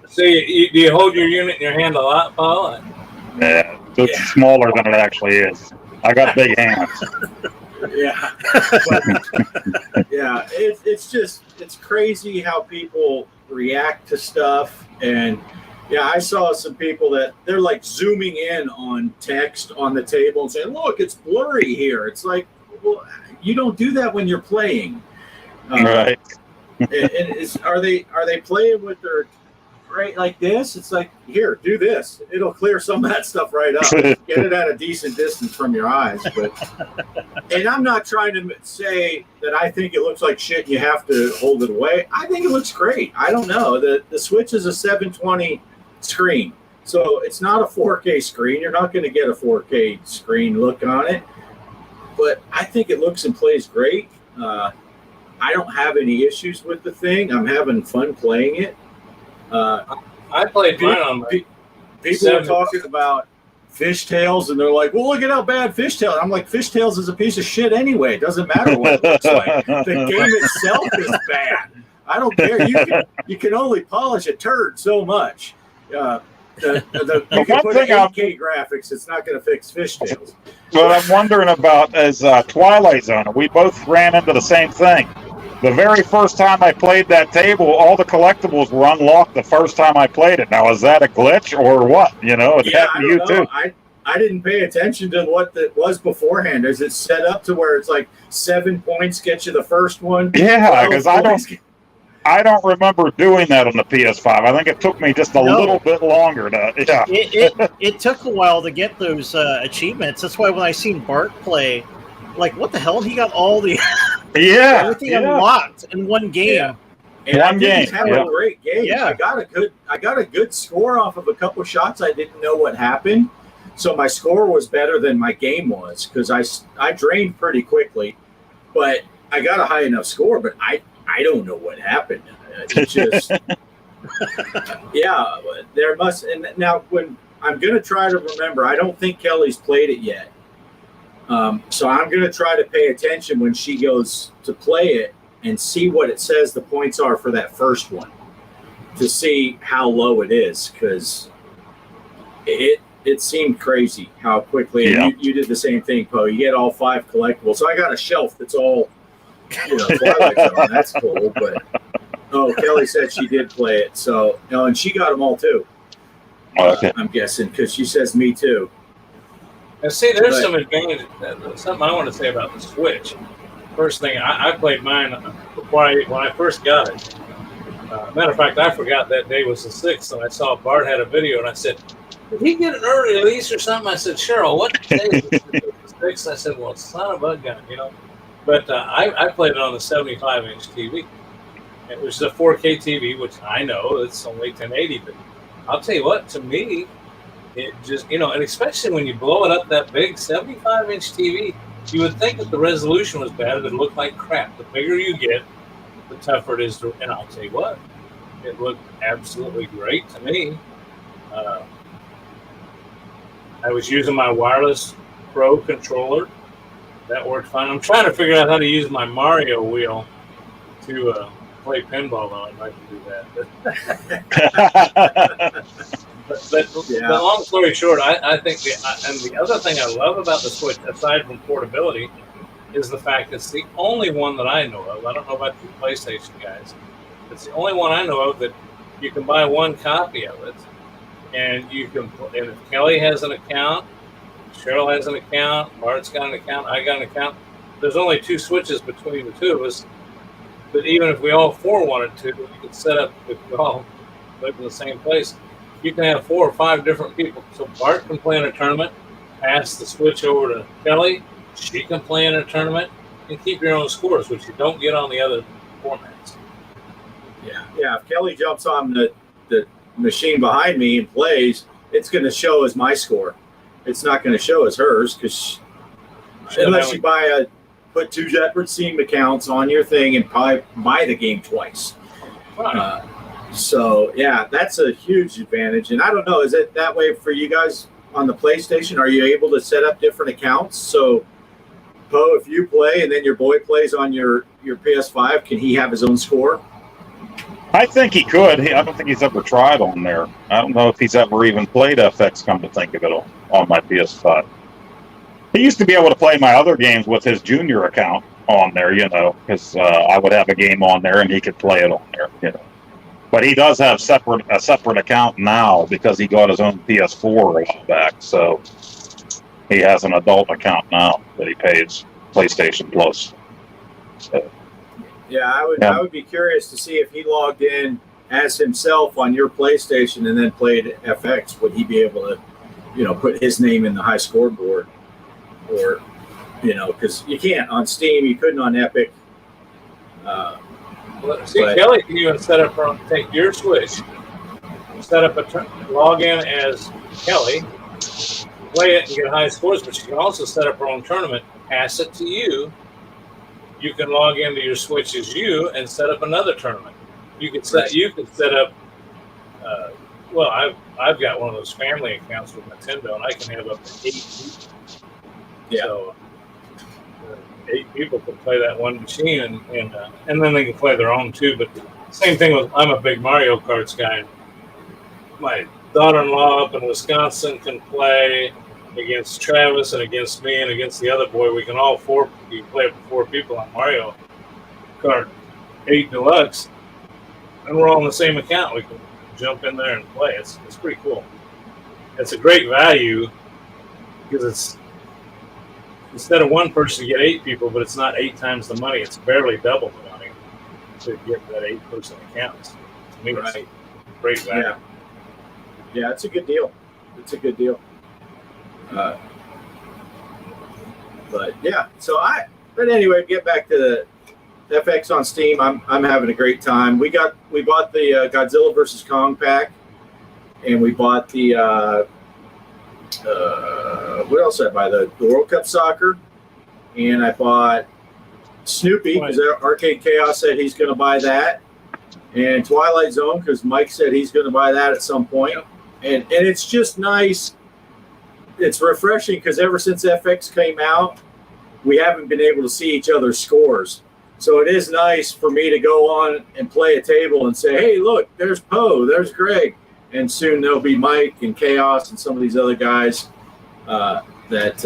Speaker 1: So do you hold your unit in your hand a lot, Paul?
Speaker 3: Yeah, it's smaller than it actually is. I got big hands.
Speaker 2: Yeah, yeah. It's crazy how people react to stuff. And yeah, I saw some people that they're like zooming in on text on the table and saying, look, it's blurry here. It's like, well, you don't do that when you're playing.
Speaker 3: Right.
Speaker 2: And are they playing with their right like this? It's like, here, do this. It'll clear some of that stuff right up. Get it at a decent distance from your eyes. And I'm not trying to say that I think it looks like shit and you have to hold it away. I think it looks great. I don't know. The Switch is a 720 screen. So it's not a 4K screen. You're not going to get a 4K screen look on it. but I think it looks and plays great. I don't have any issues with the thing. I'm having fun playing it.
Speaker 1: I played mine on my
Speaker 2: people are talking about Fishtails, and they're like, well, look at how bad Fishtails. I'm like, Fishtails is a piece of shit anyway. It doesn't matter what it looks like. The game itself is bad. I don't care. You can only polish a turd so much. You can put 8K graphics. It's not going to fix Fishtails.
Speaker 3: What I'm wondering about is Twilight Zone. We both ran into the same thing. The very first time I played that table, all the collectibles were unlocked the first time I played it. Now, is that a glitch or what? You know, it happened to you too.
Speaker 2: I didn't pay attention to what it was beforehand. Is it set up to where it's like 7 points get you the first one?
Speaker 3: Yeah, because I don't remember doing that on the PS5. I think it took me just a little bit longer to. Yeah,
Speaker 4: it took a while to get those achievements. That's why when I seen Bart play, like, what the hell? He got all the everything unlocked in one game.
Speaker 2: Yeah. And
Speaker 3: one game.
Speaker 2: Have a great game.
Speaker 4: Yeah.
Speaker 2: I got a good score off of a couple of shots. I didn't know what happened, so my score was better than my game was because I drained pretty quickly, but I got a high enough score. But I don't know what happened. It's just there must. And now when I'm gonna try to remember, I don't think Kelly's played it yet. So I'm going to try to pay attention when she goes to play it and see what it says the points are for that first one to see how low it is, because it seemed crazy how quickly.
Speaker 3: Yeah.
Speaker 2: And you did the same thing, Poe. You get all 5 collectibles. So I got a shelf that's all Twilight Zone. That's cool. But Kelly said she did play it. So and she got them all too.
Speaker 3: Okay.
Speaker 2: I'm guessing because she says me too.
Speaker 1: And see, there's some advantage. Something I want to say about the Switch. First thing, I played mine when I first got it. Matter of fact, I forgot that day was the 6th, and I saw Bart had a video, and I said, "Did he get an early release or something?" I said, "Cheryl, what day is the 6th?" I said, "Well, son of a gun, you know." But I played it on the 75-inch TV. It was a 4K TV, which I know it's only 1080, but I'll tell you what, to me, it just, and especially when you blow it up that big 75-inch TV, you would think that the resolution was bad. It would look like crap. The bigger you get, the tougher it is to, and I'll tell you what, it looked absolutely great to me. I was using my wireless Pro controller. That worked fine. I'm trying to figure out how to use my Mario wheel to play pinball on. I'd like to do that. But long story short, I think the other thing I love about the Switch, aside from portability, is the fact it's the only one that I know of. I don't know about the PlayStation guys. It's the only one I know of that you can buy one copy of it, and you can. And if Kelly has an account, Cheryl has an account, Bart's got an account, I got an account. There's only 2 switches between the 2 of us. But even if we all 4 wanted to, we could set up if we all live in the same place. You can have 4 or 5 different people. So Bart can play in a tournament, pass the switch over to Kelly. She can play in a tournament and keep your own scores, which you don't get on the other formats.
Speaker 2: Yeah. If Kelly jumps on the machine behind me and plays, it's going to show as my score. It's not going to show as hers because unless you put 2 separate Steam accounts on your thing and probably buy the game twice.
Speaker 1: Right.
Speaker 2: So, that's a huge advantage. And I don't know, is it that way for you guys on the PlayStation? Are you able to set up different accounts? So, Poe, if you play and then your boy plays on your PS5, can he have his own score?
Speaker 3: I think he could. I don't think he's ever tried on there. I don't know if he's ever even played FX, come to think of it, on my PS5. He used to be able to play my other games with his junior account on there, because I would have a game on there and he could play it on there, But he does have a separate account now because he got his own PS4 a while back. So he has an adult account now that he pays PlayStation Plus. So,
Speaker 2: I would be curious to see if he logged in as himself on your PlayStation and then played FX. Would he be able to, put his name in the high scoreboard? Or, because you can't on Steam, you couldn't on Epic.
Speaker 1: Kelly can even set up take your Switch, set up log in as Kelly, play it and get high scores, but she can also set up her own tournament pass it to you. You can log into your Switch as you and set up another tournament. You could set up. Well, I've got one of those family accounts with Nintendo, and I can have up to 8 people.
Speaker 2: Yeah.
Speaker 1: So 8 people can play that one machine, and then they can play their own too. But same thing with, I'm a big Mario Karts guy. My daughter-in-law up in Wisconsin can play against Travis and against me and against the other boy. We can all you can play up to 4 people on Mario Kart 8 Deluxe, and we're all in the same account. We can jump in there and play. It's pretty cool. It's a great value because it's, instead of one person you get 8 people, but it's not 8 times the money. It's barely double the money to get that 8-person account. To me, it's a great value.
Speaker 2: Yeah, it's a good deal. But yeah, but anyway, get back to the FX on Steam. I'm having a great time. We bought the Godzilla vs. Kong pack, and we bought the what else did I buy? The World Cup Soccer, and I bought Snoopy because Arcade Chaos said he's going to buy that, and Twilight Zone because Mike said he's going to buy that at some point. And it's just nice. It's refreshing because ever since FX came out, we haven't been able to see each other's scores. So it is nice for me to go on and play a table and say, hey, look, there's Poe, there's Greg. And soon there'll be Mike and Chaos and some of these other guys that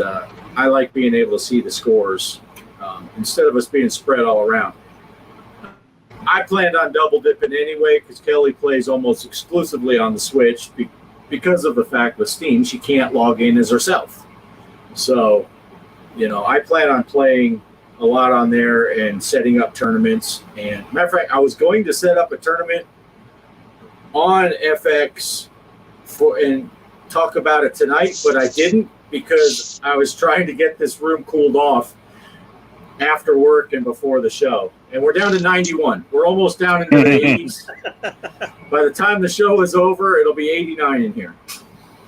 Speaker 2: I like being able to see the scores instead of us being spread all around. I planned on double dipping anyway because Kelly plays almost exclusively on the Switch because of the fact with Steam, she can't log in as herself. So, I plan on playing a lot on there and setting up tournaments. And matter of fact, I was going to set up a tournament on FX and talk about it tonight, but I didn't because I was trying to get this room cooled off after work and before the show. And we're down to 91. We're almost down into the 80s. By the time the show is over, it'll be 89 in here.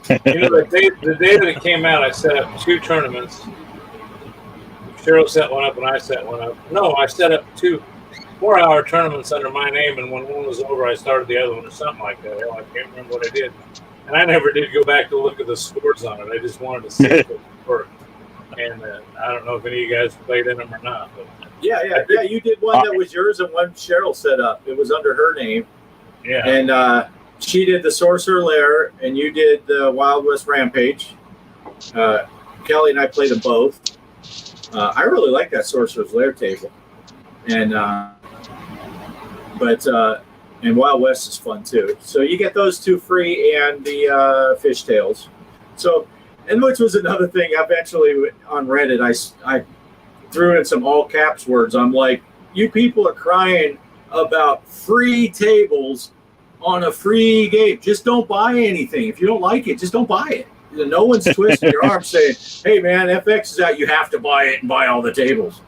Speaker 1: The day that it came out, I set up 2 tournaments. Cheryl set one up and I set one up. No, I set up 2 4-hour tournaments under my name, and when one was over, I started the other one or something like that. I can't remember what I did. And I never did go back to look at the scores on it. I just wanted to see if it worked. And I don't know if any of you guys played in them or not. But
Speaker 2: Yeah. You did one that was yours and one Cheryl set up. It was under her name.
Speaker 1: Yeah.
Speaker 2: And she did the Sorcerer Lair, and you did the Wild West Rampage. Kelly and I played them both. I really like that Sorcerer's Lair table. And and Wild West is fun too. So you get those 2 free and the Fishtails. So, and which was another thing. Eventually on Reddit, I threw in some all caps words. I'm like, you people are crying about free tables on a free game. Just don't buy anything. If you don't like it, just don't buy it. No one's twisting your arm saying, hey man, FX is out, you have to buy it and buy all the tables.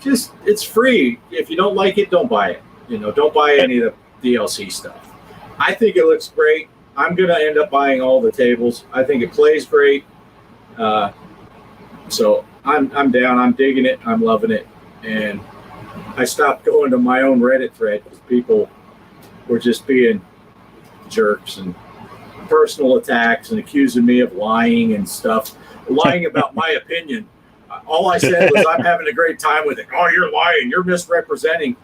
Speaker 2: Just, it's free. If you don't like it, don't buy it. Don't buy any of the DLC stuff. I think it looks great. I'm going to end up buying all the tables. I think it plays great. So I'm down. I'm digging it. I'm loving it. And I stopped going to my own Reddit thread because people were just being jerks and personal attacks and accusing me of lying and stuff, lying about my opinion. All I said was I'm having a great time with it. Oh, you're lying. You're misrepresenting.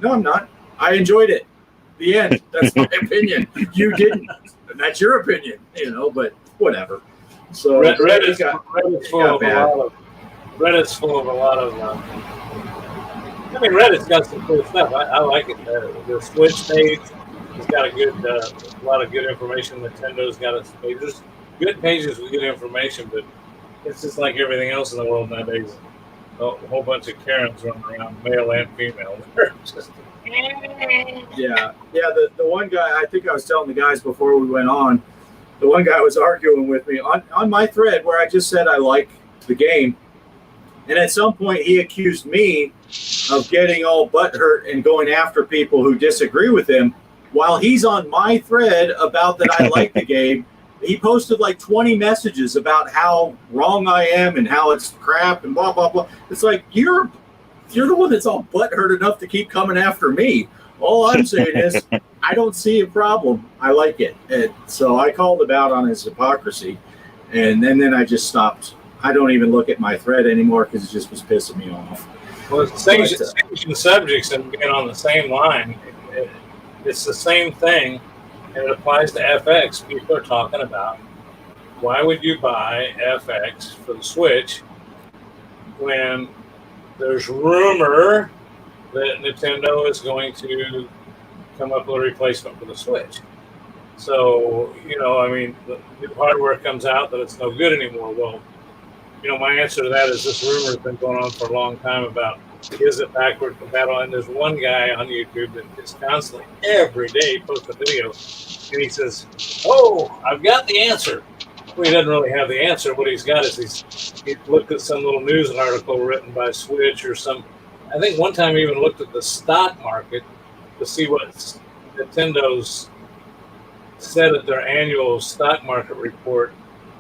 Speaker 2: No, I'm not. I enjoyed it. The end. That's my opinion. You didn't. And that's your opinion, but whatever. So
Speaker 1: Reddit's full of a lot of Reddit's got some cool stuff. I like it. The Switch page has got a lot of good information. Nintendo's got its pages. Good pages with good information, but it's just like everything else in the world nowadays. A whole bunch of Karens running around, male and female.
Speaker 2: Yeah. The one guy, I think I was telling the guys before we went on, the one guy was arguing with me on my thread where I just said I like the game. And at some point he accused me of getting all butthurt and going after people who disagree with him while he's on my thread about that I like the game. he posted like 20 messages about how wrong I am and how it's crap and blah, blah, blah. It's like, you're the one that's all butthurt enough to keep coming after me. All I'm saying is, I don't see a problem. I like it. And so I called him out on his hypocrisy. And then I just stopped. I don't even look at my thread anymore because it just was pissing me off.
Speaker 1: Well, changing subjects and being on the same line, it's the same thing, and it applies to FX. People are talking about, why would you buy FX for the Switch when there's rumor that Nintendo is going to come up with a replacement for the Switch? So, I mean, the new hardware comes out that it's no good anymore. Well, my answer to that is this rumor has been going on for a long time about, is it backward compatible? And there's one guy on YouTube that is constantly, every day, posts a video, and he says, "Oh, I've got the answer." Well, he doesn't really have the answer. What he's got is he looked at some little news article written by Switch or some. I think one time he even looked at the stock market to see what Nintendo's said at their annual stock market report,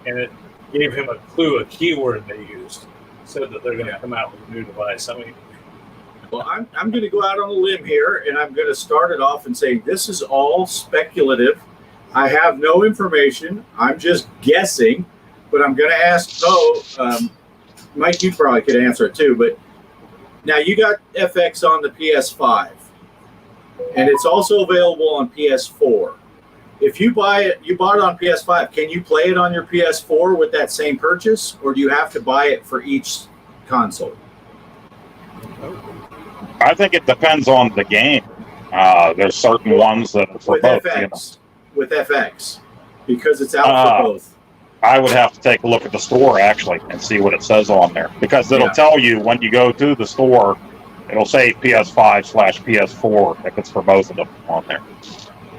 Speaker 1: and it gave him a clue, a keyword they used. Said that they're going to come out with a new device. I mean,
Speaker 2: well, I'm going to go out on a limb here, and I'm going to start it off and say this is all speculative. I have no information. I'm just guessing, but I'm going to ask Mike, you probably could answer it too, but now you got FX on the PS5, and it's also available on PS4. If you buy it, you bought it on PS5, can you play it on your PS4 with that same purchase, or do you have to buy it for each console?
Speaker 3: I think it depends on the game. There's certain ones that are for
Speaker 2: with
Speaker 3: both.
Speaker 2: FX, with FX, because it's out for both.
Speaker 3: I would have to take a look at the store actually and see what it says on there, because it'll tell you when you go to the store, it'll say PS5/PS4 if it's for both of them on there.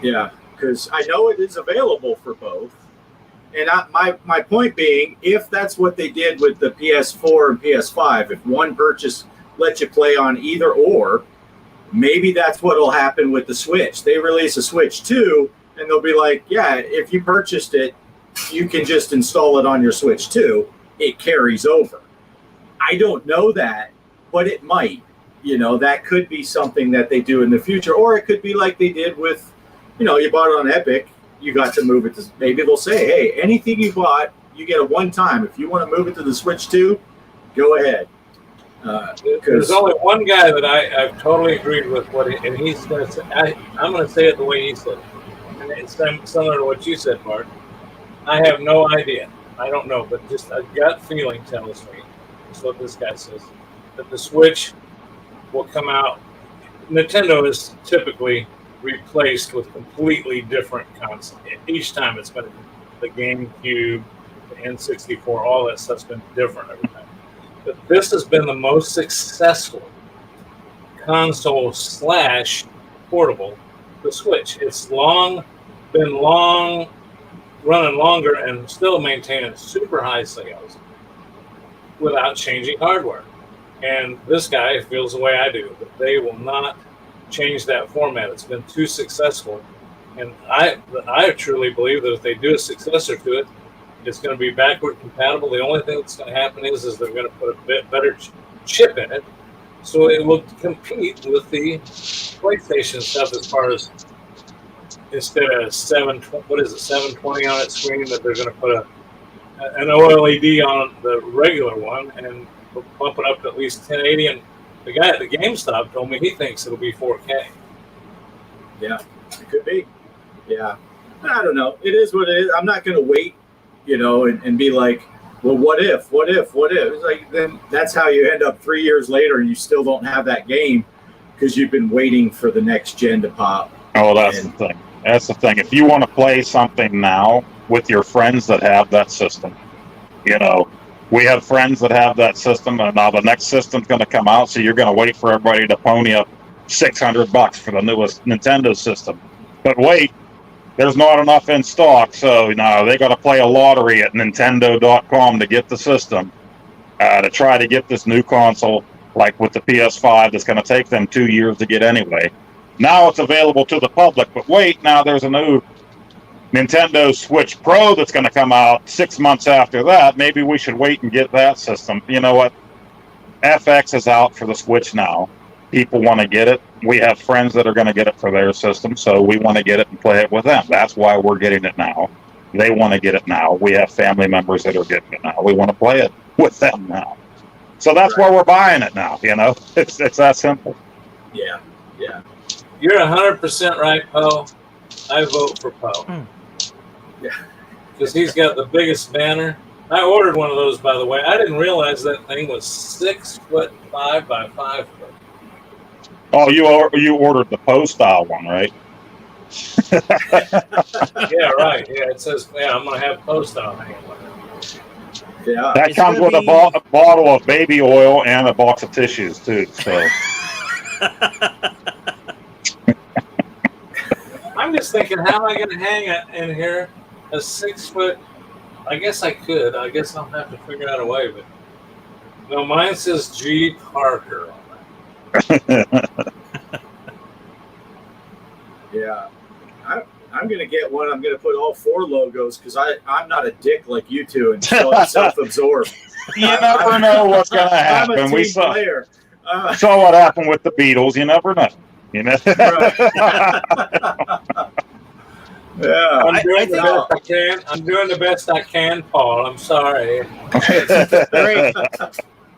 Speaker 2: Yeah, because I know it is available for both. And my point being, if that's what they did with the PS4 and PS5, if one purchase lets you play on either or, maybe that's what will happen with the Switch. They release a Switch 2, and they'll be like, yeah, if you purchased it, you can just install it on your Switch 2. It carries over. I don't know that, but it might. That could be something that they do in the future. Or it could be like they did with, you bought it on Epic, you got to move it to, maybe they'll say, hey, anything you bought, you get a one-time. If you want to move it to the Switch 2, go ahead.
Speaker 1: There's only one guy that I've totally agreed with and he's going to say, I'm going to say it the way he said it. And it's similar to what you said, Bart. I have no idea. I don't know, but just a gut feeling tells me, that's what this guy says, that the Switch will come out. Nintendo is typically replaced with completely different consoles. Each time it's been the GameCube, the N64, all that stuff's been different every time. But this has been the most successful console / portable, the Switch. It's been running longer and still maintaining super high sales without changing hardware. And this guy feels the way I do, that they will not change that format. It's been too successful. And I truly believe that if they do a successor to it, it's going to be backward compatible. The only thing that's going to happen is they're going to put a bit better chip in it, so it will compete with the PlayStation stuff as far as instead of 720 on its screen, that they're going to put an OLED on the regular one and bump it up to at least 1080. And the guy at the GameStop told me he thinks it'll be 4K.
Speaker 2: Yeah, it could be. Yeah, I don't know. It is what it is. I'm not going to wait, and be like, well, what if? It's like, then that's how you end up 3 years later and you still don't have that game because you've been waiting for the next gen to pop.
Speaker 3: Oh, that's the thing. That's the thing. If you want to play something now with your friends that have that system, we have friends that have that system, and now the next system's going to come out, so you're going to wait for everybody to pony up $600 for the newest Nintendo system. But wait, there's not enough in stock, so they got to play a lottery at Nintendo.com to get the system to try to get this new console, like with the PS5, that's going to take them 2 years to get anyway. Now it's available to the public, but wait, now there's a new Nintendo Switch Pro that's going to come out 6 months after that. Maybe we should wait and get that system. You know what? FX is out for the Switch now. People want to get it. We have friends that are going to get it for their system, so we want to get it and play it with them. That's why we're getting it now. They want to get it now. We have family members that are getting it now. We want to play it with them now. So that's why we're buying it now. You know, it's that simple.
Speaker 2: Yeah.
Speaker 1: You're 100% right, Poe. I vote for Poe.
Speaker 2: Yeah.
Speaker 1: Because he's got the biggest banner. I ordered one of those, by the way. I didn't realize that thing was 6'5" by 5 foot.
Speaker 3: Oh, you ordered the Poe style one, right?
Speaker 1: Yeah, right. Yeah, it says, I'm going to have Poe style hanging on it.
Speaker 2: Yeah.
Speaker 3: That comes with a bottle of baby oil and a box of tissues, too. So.
Speaker 1: I'm just thinking, how am I going to hang it in here? A 6 foot. I guess I could. I guess I'll have to figure out a way. But no, mine says G.Parker on it.
Speaker 2: Yeah. I'm going to get one. I'm going to put all 4 logos because I'm not a dick like you two and so self-absorbed.
Speaker 3: You never know what's going to happen.
Speaker 2: I'm a team player.
Speaker 3: Saw what happened with the Beatles. You never know. You know.
Speaker 2: Yeah,
Speaker 1: I'm doing the best I can. I'm doing the best I can, Paul. I'm sorry.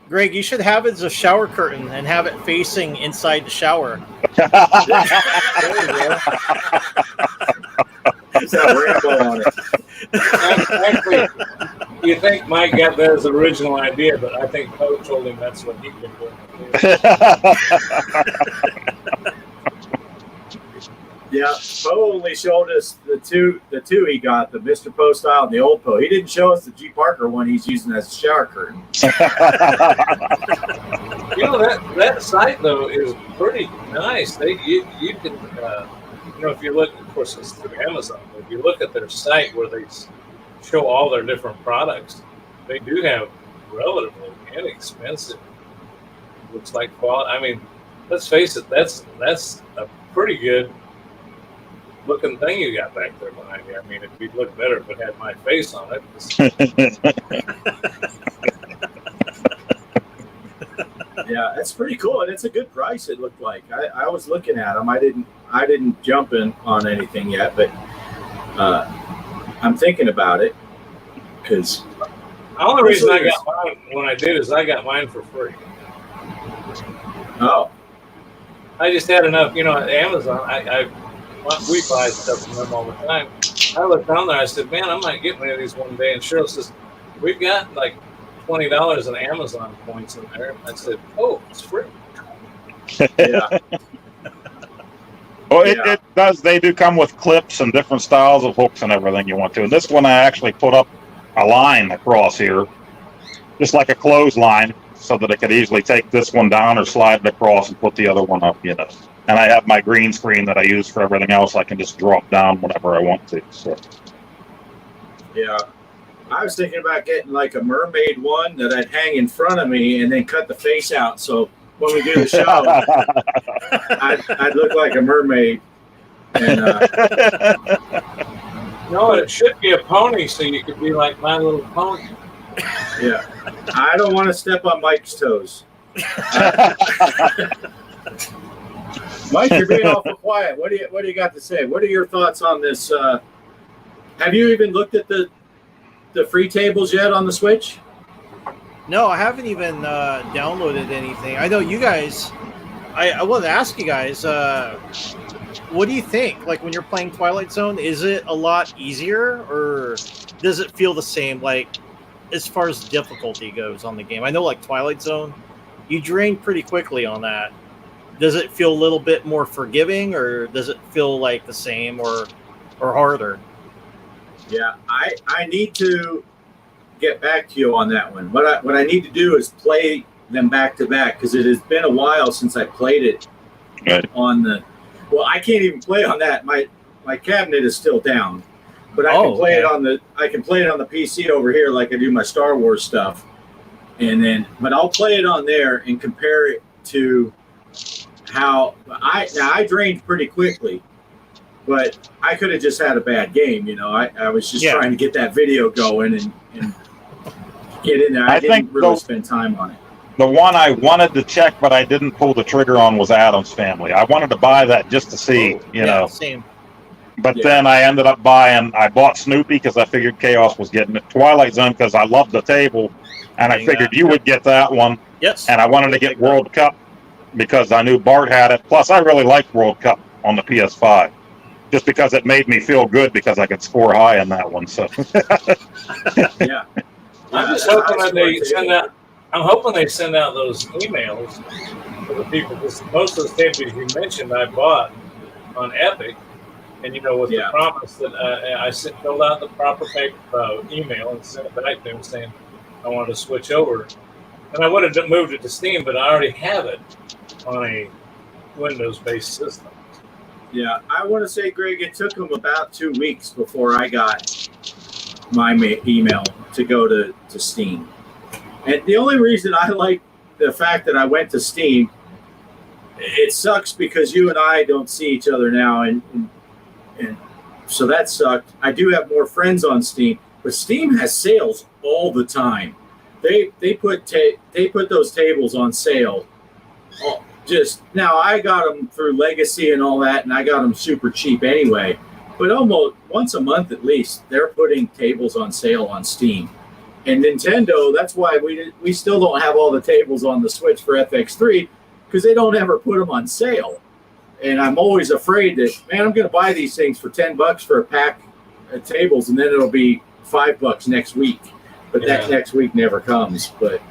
Speaker 4: Greg, you should have it as a shower curtain and have it facing inside the shower.
Speaker 2: There you go. Just have Rambo on it.
Speaker 1: Actually, you think Mike got that as an original idea, but I think Poe told him that's what he'd been doing.
Speaker 2: Yeah, Poe only showed us the two he got, the Mr. Poe style and the old Poe. He didn't show us the G.Parker one he's using as a shower curtain.
Speaker 1: You know, that site, though, is pretty nice. You can, if you look, of course, it's through Amazon, but if you look at their site where they show all their different products, they do have relatively inexpensive, looks like quality. I mean, let's face it, that's a pretty good looking thing you got back there behind you. I mean, it'd look better if it had my face on it.
Speaker 2: Yeah, that's pretty cool, and it's a good price. It looked like I was looking at them. I didn't jump in on anything yet, but I'm thinking about it because
Speaker 1: the only reason I got mine when I did is I got mine for free.
Speaker 2: Oh,
Speaker 1: I just had enough. At Amazon, we buy stuff from them all the time. I looked on there. I said, "Man, I might get one of these one day." And Cheryl says, "We've got like $20 in Amazon points in there." I said, "Oh, it's free."
Speaker 2: Yeah.
Speaker 3: Well, it does. They do come with clips and different styles of hooks and everything you want to. And this one, I actually put up a line across here, just like a clothesline, so that I could easily take this one down or slide it across and put the other one up. And I have my green screen that I use for everything else. I can just drop down whenever I want to. So.
Speaker 2: Yeah. I was thinking about getting like a mermaid one that I'd hang in front of me and then cut the face out. So when we do the show, I'd look like a mermaid. And,
Speaker 1: no, it should be a pony so you could be like My Little Pony.
Speaker 2: Yeah. I don't want to step on Mike's toes. Mike, you're being awful quiet. What do you got to say? What are your thoughts on this? Have you even looked at the free tables yet on the Switch?
Speaker 4: No, I haven't even downloaded anything. I know you guys. I wanted to ask you guys, what do you think? Like when you're playing Twilight Zone, is it a lot easier or does it feel the same? Like as far as difficulty goes on the game, I know like Twilight Zone, you drain pretty quickly on that. Does it feel a little bit more forgiving, or does it feel like the same or harder?
Speaker 2: Yeah, I need to get back to you on that one. What I need to do is play them back to back because it has been a while since I played it on the. Well, I can't even play on that. My cabinet is still down, but I can play it on the. I can play it on the PC over here like I do my Star Wars stuff, but I'll play it on there and compare it to how I drained pretty quickly, But I could have just had a bad game, you know. I was just
Speaker 4: Yeah.
Speaker 2: trying to get that video going and get in there. I didn't really spend time on it.
Speaker 3: The one I wanted to check, but I didn't pull the trigger on, was Addams Family. I wanted to buy that just to see, you know.
Speaker 4: Same.
Speaker 3: But then I ended up I bought Snoopy because I figured Chaos was getting it. Twilight Zone because I loved the table, and I figured you would get that one.
Speaker 4: Yes.
Speaker 3: And I wanted to get World Cup because I knew Bart had it. Plus, I really liked World Cup on the PS5, just because it made me feel good because I could score high in that one. So
Speaker 2: Yeah.
Speaker 1: I'm just hoping that they send out. I'm hoping they send out those emails to the people, because most of the tables you mentioned I bought on Epic, and with the promise that I filled out the proper email and sent it back to them saying I wanted to switch over, and I would have moved it to Steam, but I already have it on a Windows-based system.
Speaker 2: Yeah, I want to say, Greg, it took them about 2 weeks before I got my email to go to Steam. And the only reason I like the fact that I went to Steam, it sucks because you and I don't see each other now, and so that sucked. I do have more friends on Steam, but Steam has sales all the time. They put those tables on sale. Just now, I got them through Legacy and all that, and I got them super cheap anyway. But almost once a month at least, they're putting tables on sale on Steam. And Nintendo, that's why we still don't have all the tables on the Switch for FX3, because they don't ever put them on sale. And I'm always afraid that, man, I'm going to buy these things for $10 for a pack of tables, and then it'll be $5 next week. But that next week never comes. But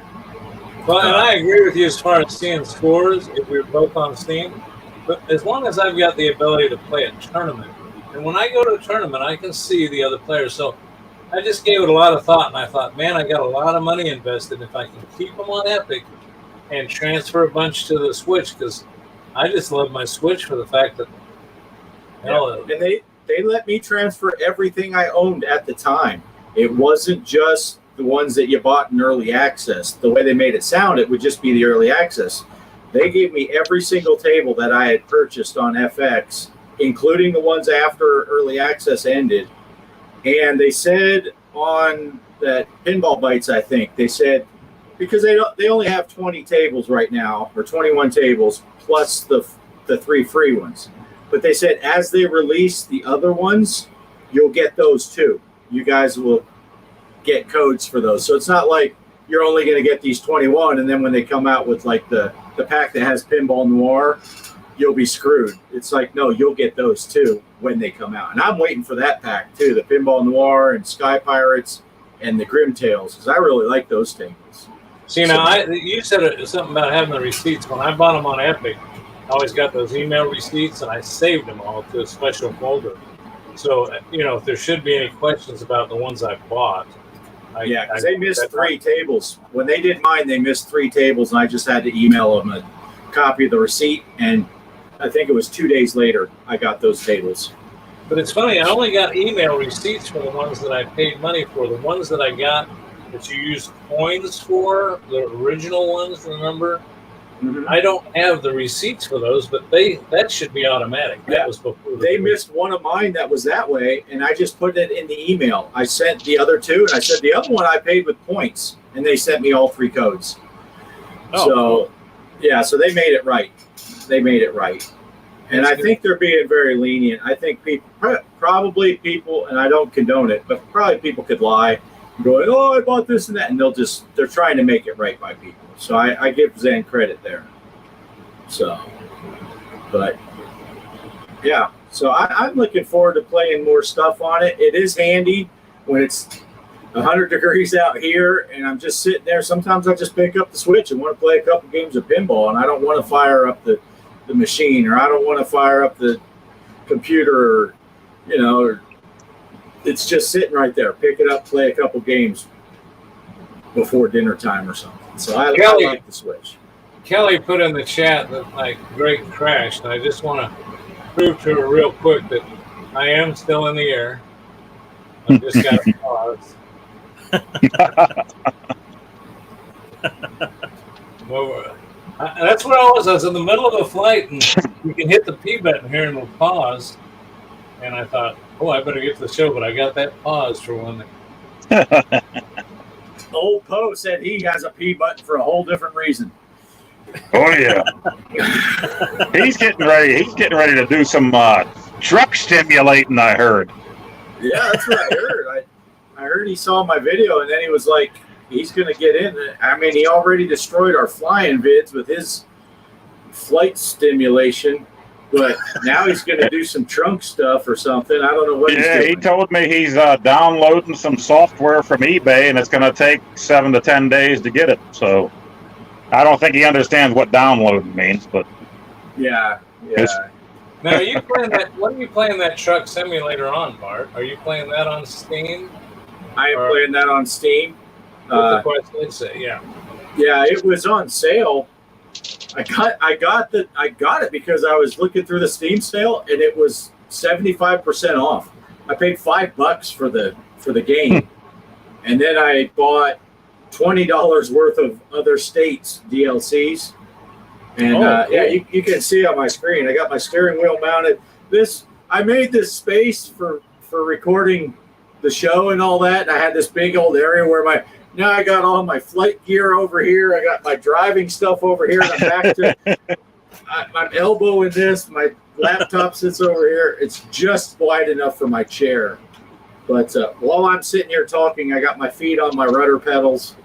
Speaker 1: well, and I agree with you as far as seeing scores if we're both on Steam. But as long as I've got the ability to play a tournament, and when I go to a tournament, I can see the other players. So I just gave it a lot of thought, and I thought, man, I got a lot of money invested. If I can keep them on Epic and transfer a bunch to the Switch, because I just love my Switch for the fact that,
Speaker 2: and they let me transfer everything I owned at the time. It wasn't just the ones that you bought in early access. The way they made it sound, it would just be the early access. They gave me every single table that I had purchased on FX, including the ones after early access ended. And they said on that Pinball Bites, I think, they said, because they only have 20 tables right now, or 21 tables, plus the 3 free ones. But they said as they release the other ones, you'll get those too. You guys will get codes for those. So it's not like you're only going to get these 21, and then when they come out with like the pack that has Pinball Noir, you'll be screwed. It's like, no, you'll get those too when they come out. And I'm waiting for that pack too, the Pinball Noir and Sky Pirates and the Grim Tales, because I really like those tables.
Speaker 1: See, now, you said something about having the receipts. When I bought them on Epic, I always got those email receipts, and I saved them all to a special folder. So, if there should be any questions about the ones I bought.
Speaker 2: Because they missed 3 tables. When they did mine, they missed 3 tables, and I just had to email them a copy of the receipt, and I think it was 2 days later I got those tables.
Speaker 1: But it's funny, I only got email receipts for the ones that I paid money for. The ones that I got that you used coins for, the original ones, remember? Mm-hmm. I don't have the receipts for those, but that should be automatic. That was before.
Speaker 2: They missed one of mine that was that way, and I just put it in the email. I sent the other 2, and I said the other one I paid with points, and they sent me all 3 codes. So they made it right. They made it right. And I think they're being very lenient. I think probably people, and I don't condone it, but probably people could lie, going, oh, I bought this and that, and they're trying to make it right by people. So I give Zen credit there. So, but yeah, so I'm looking forward to playing more stuff on it. It is handy when it's 100 degrees out here and I'm just sitting there. Sometimes I just pick up the Switch and want to play a couple games of pinball, and I don't want to fire up the machine, or I don't want to fire up the computer, or it's just sitting right there. Pick it up, play a couple games before dinner time or something. So I like the Switch.
Speaker 1: Kelly put in the chat that Greg crashed, and I just want to prove to her real quick that I am still in the air. I just got to pause. Well, that's where I was. I was in the middle of a flight, and you can hit the P button here and we'll pause. and I thought, oh, I better get to the show, but I got that pause for one.
Speaker 2: Old Poe said he has a P button for a whole different reason.
Speaker 3: Oh yeah. He's getting ready to do some truck stimulating, I heard.
Speaker 2: Yeah, that's what I heard. I heard he saw my video, and then he was like, he's going to get in. I mean, he already destroyed our flying vids with his flight stimulation, but now he's going to do some trunk stuff or something. I don't know what he's doing.
Speaker 3: He told me he's downloading some software from eBay, and it's going to take 7 to 10 days to get it. So I don't think he understands what downloading means, but
Speaker 2: yeah.
Speaker 1: Now, are you playing that? What are you playing that truck simulator on, Bart? Are you playing that on Steam?
Speaker 2: I am playing that on Steam.
Speaker 1: Yeah,
Speaker 2: it was on sale. I got it because I was looking through the Steam sale, and it was 75% off. I paid $5 for the game, and then I bought $20 worth of other states DLCs. And cool. You can see on my screen, I got my steering wheel mounted. I made this space for recording the show and all that. And I had this big old area where I got all my flight gear over here. I got my driving stuff over here. And I'm back to my elbow in this. My laptop sits over here. It's just wide enough for my chair. But while I'm sitting here talking, I got my feet on my rudder pedals.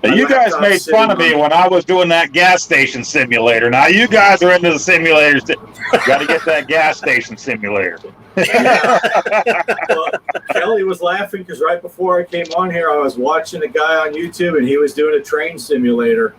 Speaker 3: You guys made fun of me when I was doing that gas station simulator. Now you guys are into the simulators. Got to get that gas station simulator.
Speaker 2: Yeah. Well, Kelly was laughing because right before I came on here, I was watching a guy on YouTube, and he was doing a train simulator.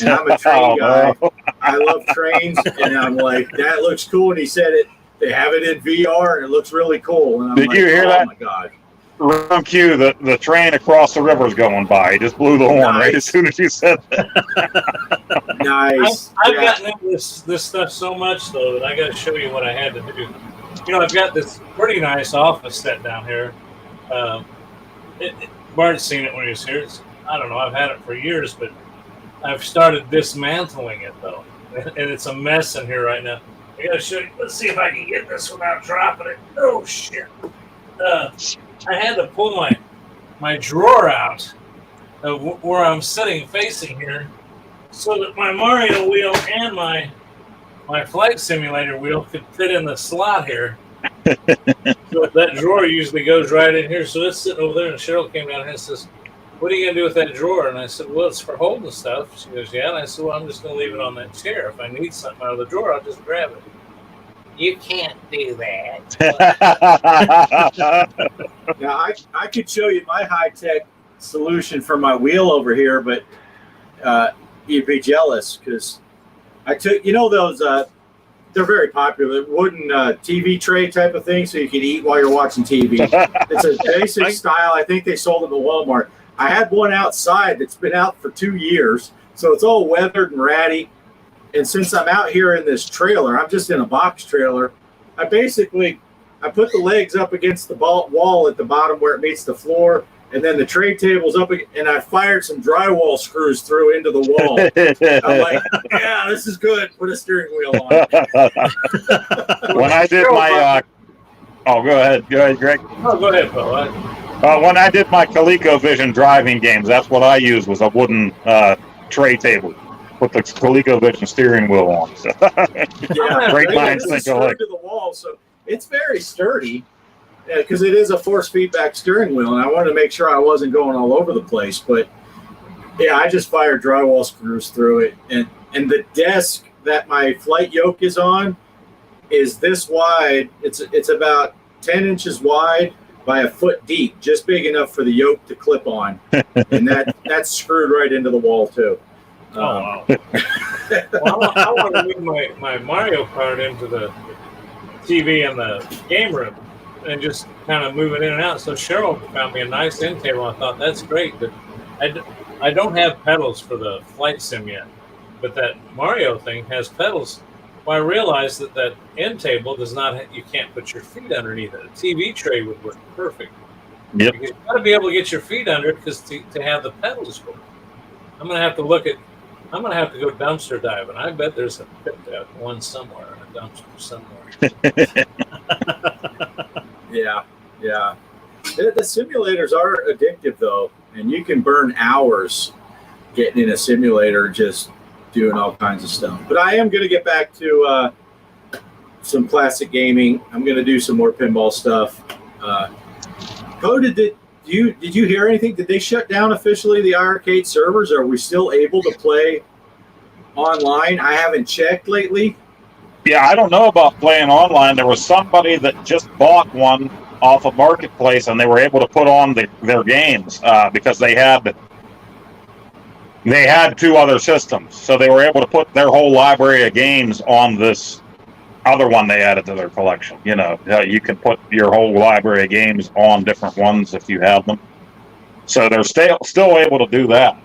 Speaker 2: And I'm a train guy. I love trains, and I'm like, that looks cool. And he said they have it in VR, and it looks really cool. And I'm
Speaker 3: Did you hear that?
Speaker 2: Oh my god!
Speaker 3: Run cue, the train across the river's going by. He just blew the horn right as soon as you said that.
Speaker 2: Nice.
Speaker 1: I've gotten into this stuff so much, though, that I got to show you what I had to do. I've got this pretty nice office set down here. Bart's seen it when he was here. I don't know. I've had it for years, but I've started dismantling it, though. And it's a mess in here right now. I got to show you. Let's see if I can get this without dropping it. Oh, shit. I had to pull my drawer out of where I'm sitting facing here so that my Mario wheel and my flight simulator wheel could fit in the slot here. So that drawer usually goes right in here. So it's sitting over there, and Cheryl came down here and says, what are you going to do with that drawer? And I said, well, it's for holding stuff. She goes, yeah. And I said, well, I'm just going to leave it on that chair. If I need something out of the drawer, I'll just grab it. You can't do that.
Speaker 2: Now, I could show you my high-tech solution for my wheel over here, but you'd be jealous because I took, those, they're very popular, wooden TV tray type of thing so you can eat while you're watching TV. It's a basic style. I think they sold it at Walmart. I had one outside that's been out for 2 years, so it's all weathered and ratty. And since I'm out here in this trailer, I'm just in a box trailer, I put the legs up against the wall at the bottom where it meets the floor, and then the tray table's up, and I fired some drywall screws through into the wall. I'm like, yeah, this is good. Put a steering wheel on.
Speaker 3: When I did my... go ahead, Greg.
Speaker 1: Oh, go ahead, Paul.
Speaker 3: When I did my ColecoVision driving games, that's what I used, was a wooden tray table with the ColecoVision steering wheel on. So.
Speaker 2: Yeah,
Speaker 3: great minds think alike.
Speaker 2: To the wall, so it's very sturdy because it is a force feedback steering wheel, and I wanted to make sure I wasn't going all over the place. But yeah, I just fired drywall screws through it, and the desk that my flight yoke is on is this wide. It's about 10 inches wide by a foot deep, just big enough for the yoke to clip on, and that's screwed right into the wall too.
Speaker 1: Wow. Well, I want to move my Mario Kart into the TV in the game room and just kind of move it in and out. So Cheryl found me a nice end table. I thought, that's great, but I don't have pedals for the flight sim yet. But that Mario thing has pedals. Well, I realized that end table does not. You can't put your feet underneath it. A TV tray would work perfect.
Speaker 3: Yep.
Speaker 1: Because you've got to be able to get your feet under it because to have the pedals work. I'm going to have to go dumpster diving. I bet there's a pit one somewhere, a dumpster somewhere.
Speaker 2: Yeah, yeah. The simulators are addictive though, and you can burn hours getting in a simulator just doing all kinds of stuff. But I am going to get back to some classic gaming. I'm going to do some more pinball stuff. Did you hear anything? Did they shut down officially the arcade servers? Are we still able to play online? I haven't checked lately.
Speaker 3: Yeah, I don't know about playing online. There was somebody that just bought one off of Marketplace, and they were able to put on their games because they had two other systems, so they were able to put their whole library of games on this other one they added to their collection. You know, you can put your whole library of games on different ones if you have them. So they're still able to do that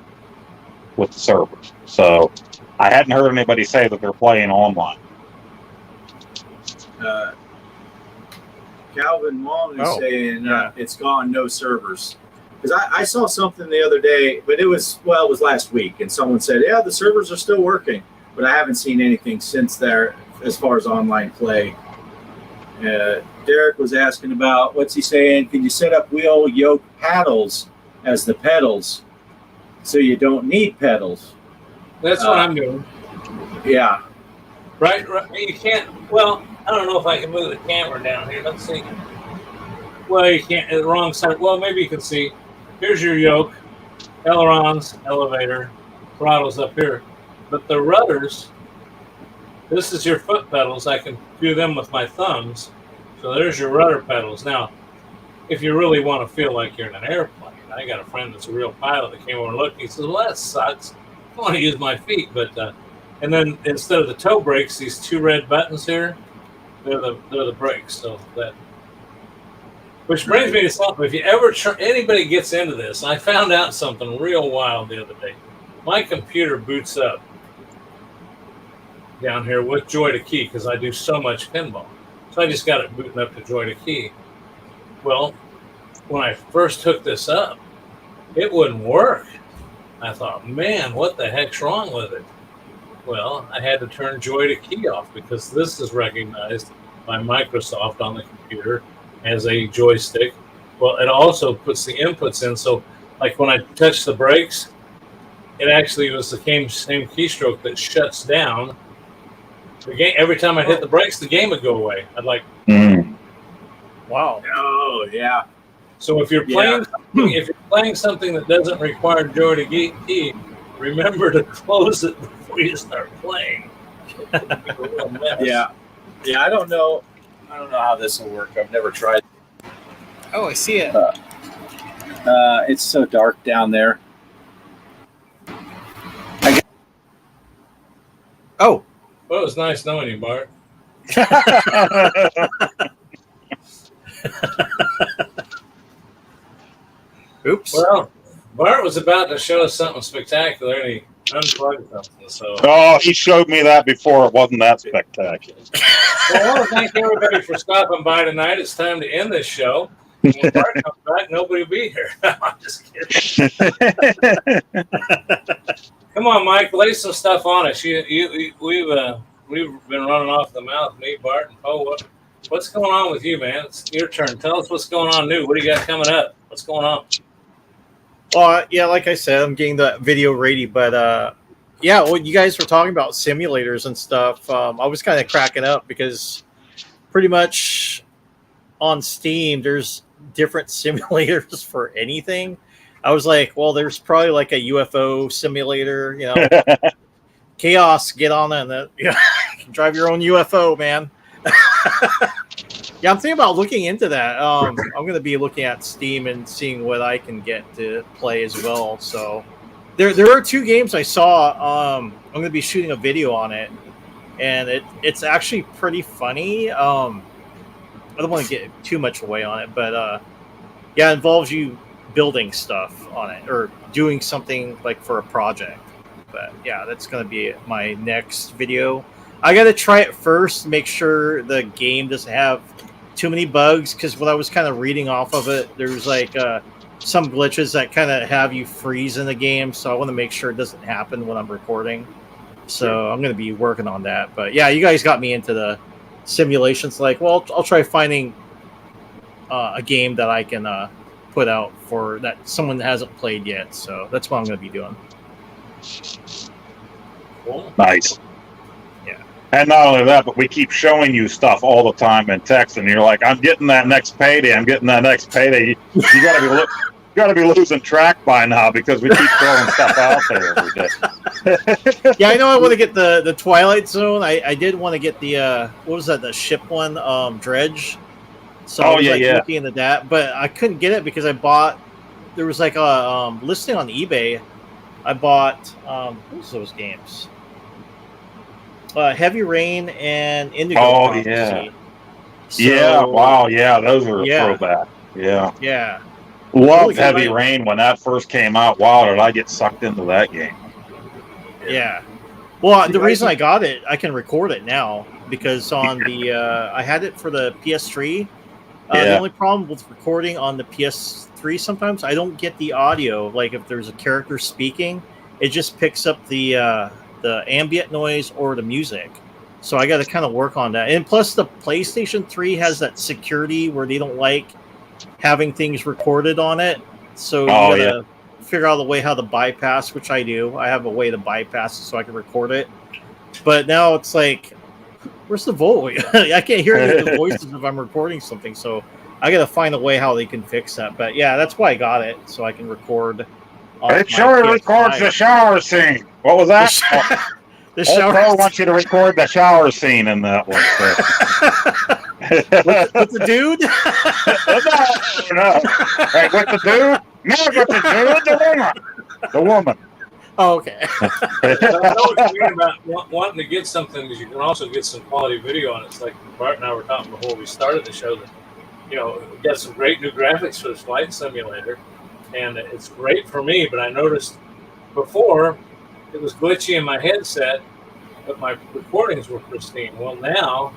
Speaker 3: with the servers. So I hadn't heard anybody say that they're playing online.
Speaker 2: Calvin Wong is saying it's gone, no servers. Because I saw something the other day, but it was last week, and someone said, yeah, the servers are still working, but I haven't seen anything since there as far as online play. Derek was asking about, what's he saying? Can you set up wheel yoke paddles as the pedals so you don't need pedals?
Speaker 1: That's what I'm doing.
Speaker 2: Yeah.
Speaker 1: Right. You can't. Well, I don't know if I can move the camera down here. Let's see. Well, you can't. The wrong side. Well, maybe you can see. Here's your yoke, ailerons, elevator, throttles up here. But the rudders, this is your foot pedals. I can do them with my thumbs. So there's your rudder pedals. Now, if you really want to feel like you're in an airplane, I got a friend that's a real pilot that came over and looked. He says, well, that sucks. I want to use my feet. But and then instead of the toe brakes, these two red buttons here, they're the brakes. So that. Which brings me to something. If you ever anybody gets into this, I found out something real wild the other day. My computer boots up down here with joy to key because I do so much pinball. So I just got it booting up to joy to key. Well, when I first hooked this up, it wouldn't work. I thought, man, what the heck's wrong with it? Well, I had to turn joy to key off because this is recognized by Microsoft on the computer as a joystick. Well, it also puts the inputs in. So like when I touch the brakes, it actually was the same keystroke that shuts down the game. Every time I hit the brakes, the game would go away. I'd like,
Speaker 4: wow.
Speaker 2: Oh, yeah.
Speaker 1: So if you're playing something that doesn't require joy to key, remember to close it before you start playing.
Speaker 2: Yeah. I don't know how this will work. I've never tried.
Speaker 4: Oh, I see it.
Speaker 2: It's so dark down there.
Speaker 1: Well, it was nice knowing you, Bart.
Speaker 4: Oops.
Speaker 1: Well, Bart was about to show us something spectacular, and he unplugged something. So.
Speaker 3: Oh, he showed me that before. It wasn't that spectacular.
Speaker 1: Well, I want to thank everybody for stopping by tonight. It's time to end this show. When Bart comes back, nobody will be here. I'm just kidding. Come on, Mike, lay some stuff on us. We've been running off the mouth. Me, Bart, and Poe. What's going on with you, man? It's your turn. Tell us what's going on new. What do you got coming up? What's going on?
Speaker 4: Well, yeah, like I said, I'm getting the video ready, but yeah, when you guys were talking about simulators and stuff, I was kind of cracking up because pretty much on Steam, there's different simulators for anything. I was like, well, there's probably like a UFO simulator, you know, Chaos, get on that. Yeah, drive your own UFO, man. Yeah, I'm thinking about looking into that. I'm going to be looking at Steam and seeing what I can get to play as well. So there are two games I saw. I'm going to be shooting a video on it, and it's actually pretty funny. I don't want to get too much away on it, but yeah, it involves you building stuff on it or doing something like for a project. But yeah, that's going to be my next video. I got to try it first, make sure the game doesn't have too many bugs, because what I was kind of reading off of it, there's like some glitches that kind of have you freeze in the game, so I want to make sure it doesn't happen when I'm recording. So I'm going to be working on that. But yeah, you guys got me into the simulations. Like, well, I'll try finding a game that I can put out for that someone hasn't played yet. So that's what I'm going to be doing.
Speaker 1: Cool.
Speaker 3: Nice.
Speaker 4: Yeah.
Speaker 3: And not only that, but we keep showing you stuff all the time in text, and you're like, "I'm getting that next payday. I'm getting that next payday." You got to be losing track by now because we keep throwing stuff out there every day.
Speaker 4: Yeah, I know. I want to get the Twilight Zone. I did want to get the what was that? The ship one, Dredge. So I was looking into that, but I couldn't get it because I bought. There was like a listing on eBay. I bought what was those games? Heavy Rain and Indigo.
Speaker 3: Oh
Speaker 4: Prophecy.
Speaker 3: yeah.
Speaker 4: So,
Speaker 3: Yeah. Wow. Yeah. Those are a throwback. Yeah.
Speaker 4: Yeah.
Speaker 3: Loved Heavy Rain when that first came out. Wow, did I get sucked into that game?
Speaker 4: Yeah. Well, the reason I got it, I can record it now because on the I had it for the PS3. The only problem with recording on the PS3 sometimes I don't get the audio. Like if there's a character speaking, it just picks up the ambient noise or the music. So I got to kind of work on that. And plus, the PlayStation 3 has that security where they don't like having things recorded on it. So you gotta figure out a way how to bypass, which I do. I have a way to bypass it so I can record it. But now it's like, where's the voice? I can't hear any of the voices if I'm recording something. So I got to find a way how they can fix that. But yeah, that's why I got it, so I can record.
Speaker 3: It sure records the shower scene. What was that?
Speaker 4: The shower.
Speaker 3: I want you to record the shower scene in that one.
Speaker 4: With the dude?
Speaker 3: No. Hey, with the dude? No, with the dude, the woman.
Speaker 4: Oh, okay.
Speaker 1: I know what you mean about wanting to get something because you can also get some quality video on it. It's like Bart and I were talking before we started the show that, we got some great new graphics for this flight simulator, and it's great for me, but I noticed before it was glitchy in my headset, but my recordings were pristine. Well, now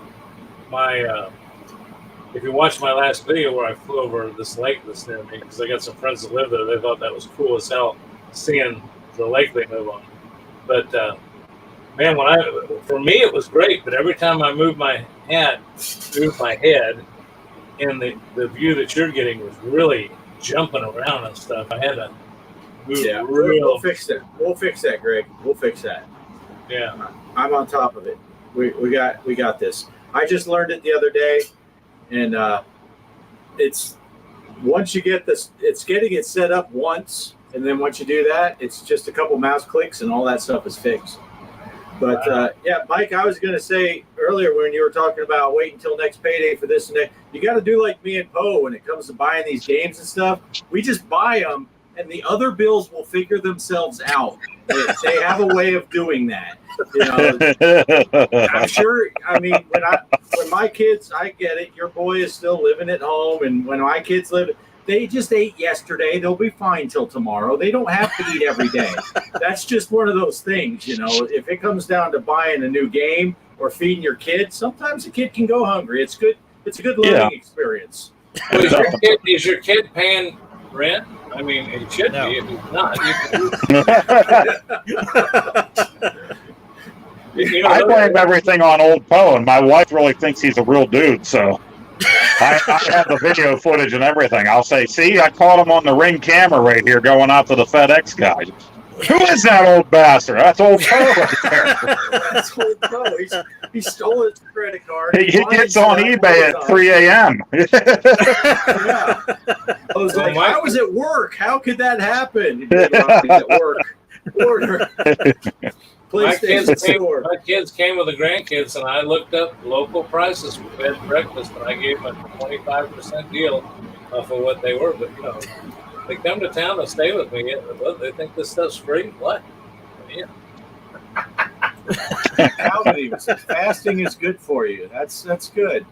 Speaker 1: if you watch my last video where I flew over this lake that's near me, because I got some friends that live there, they thought that was cool as hell, seeing the lake they live on. But man, for me it was great. But every time I moved my head, and the view that you're getting was really jumping around and stuff. I had to move.
Speaker 2: Yeah, we'll fix that. We'll fix that, Greg. We'll fix that.
Speaker 1: Yeah,
Speaker 2: I'm on top of it. We got this. I just learned it the other day, and it's once you get this, it's getting it set up once, and then once you do that, it's just a couple mouse clicks, and all that stuff is fixed. But yeah, Mike, I was going to say earlier when you were talking about wait until next payday for this and that, you got to do like me and Poe when it comes to buying these games and stuff. We just buy them, and the other bills will figure themselves out. They have a way of doing that. I'm sure. I mean, when my kids, I get it. Your boy is still living at home, and when my kids live, they just ate yesterday. They'll be fine till tomorrow. They don't have to eat every day. That's just one of those things, If it comes down to buying a new game or feeding your kid, sometimes a kid can go hungry. It's good. It's a good learning experience.
Speaker 1: Well, is your kid paying rent? I mean, it should be. If it's not,
Speaker 3: I blame everything on old Poe, and my wife really thinks he's a real dude, so I have the video footage and everything. I'll say, see, I caught him on the Ring camera right here going out to the FedEx guy. Who is that old bastard? That's old Poe right there.
Speaker 2: That's old Poe. He stole his credit card.
Speaker 3: He gets on eBay at 3 a.m.
Speaker 2: Yeah. I was like, I was at work. How could that happen? At work. Order.
Speaker 1: My kids came with the grandkids, and I looked up local prices for bed and breakfast, and I gave them a 25% deal off of what they were. But, they come to town and stay with me. They think this stuff's free. What? Yeah.
Speaker 2: Fasting is good for you. That's good.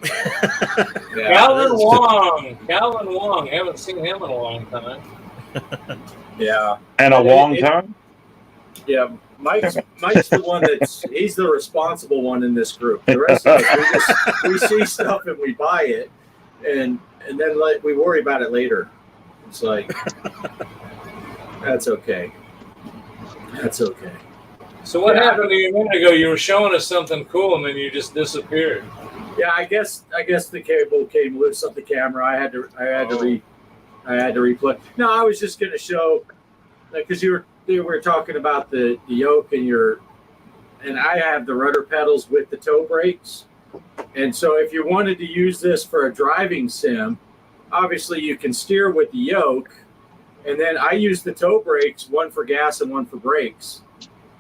Speaker 1: Yeah, Calvin Wong. Haven't seen him in a long time.
Speaker 2: Yeah.
Speaker 3: And a long time?
Speaker 2: Yeah. Mike's the one he's the responsible one in this group. The rest of us, we see stuff and we buy it, and then we worry about it later. It's like, that's okay. That's okay.
Speaker 1: So what happened to you a minute ago? You were showing us something cool, and then you just disappeared.
Speaker 2: Yeah, I guess the cable came loose of the camera. I had to replay. No, I was just going to show, because you were talking about the yoke and I have the rudder pedals with the toe brakes. And so if you wanted to use this for a driving sim, obviously you can steer with the yoke. And then I use the toe brakes, one for gas and one for brakes.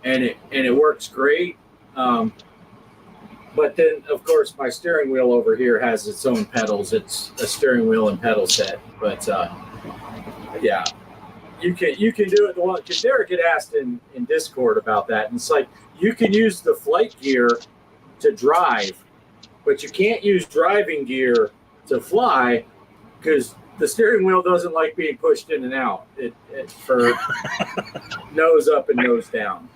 Speaker 2: And it works great. But then, of course, my steering wheel over here has its own pedals. It's a steering wheel and pedal set. But yeah, you can do it the one. Because Derek had asked in Discord about that, and it's like you can use the flight gear to drive, but you can't use driving gear to fly because the steering wheel doesn't like being pushed in and out. It for nose up and nose down.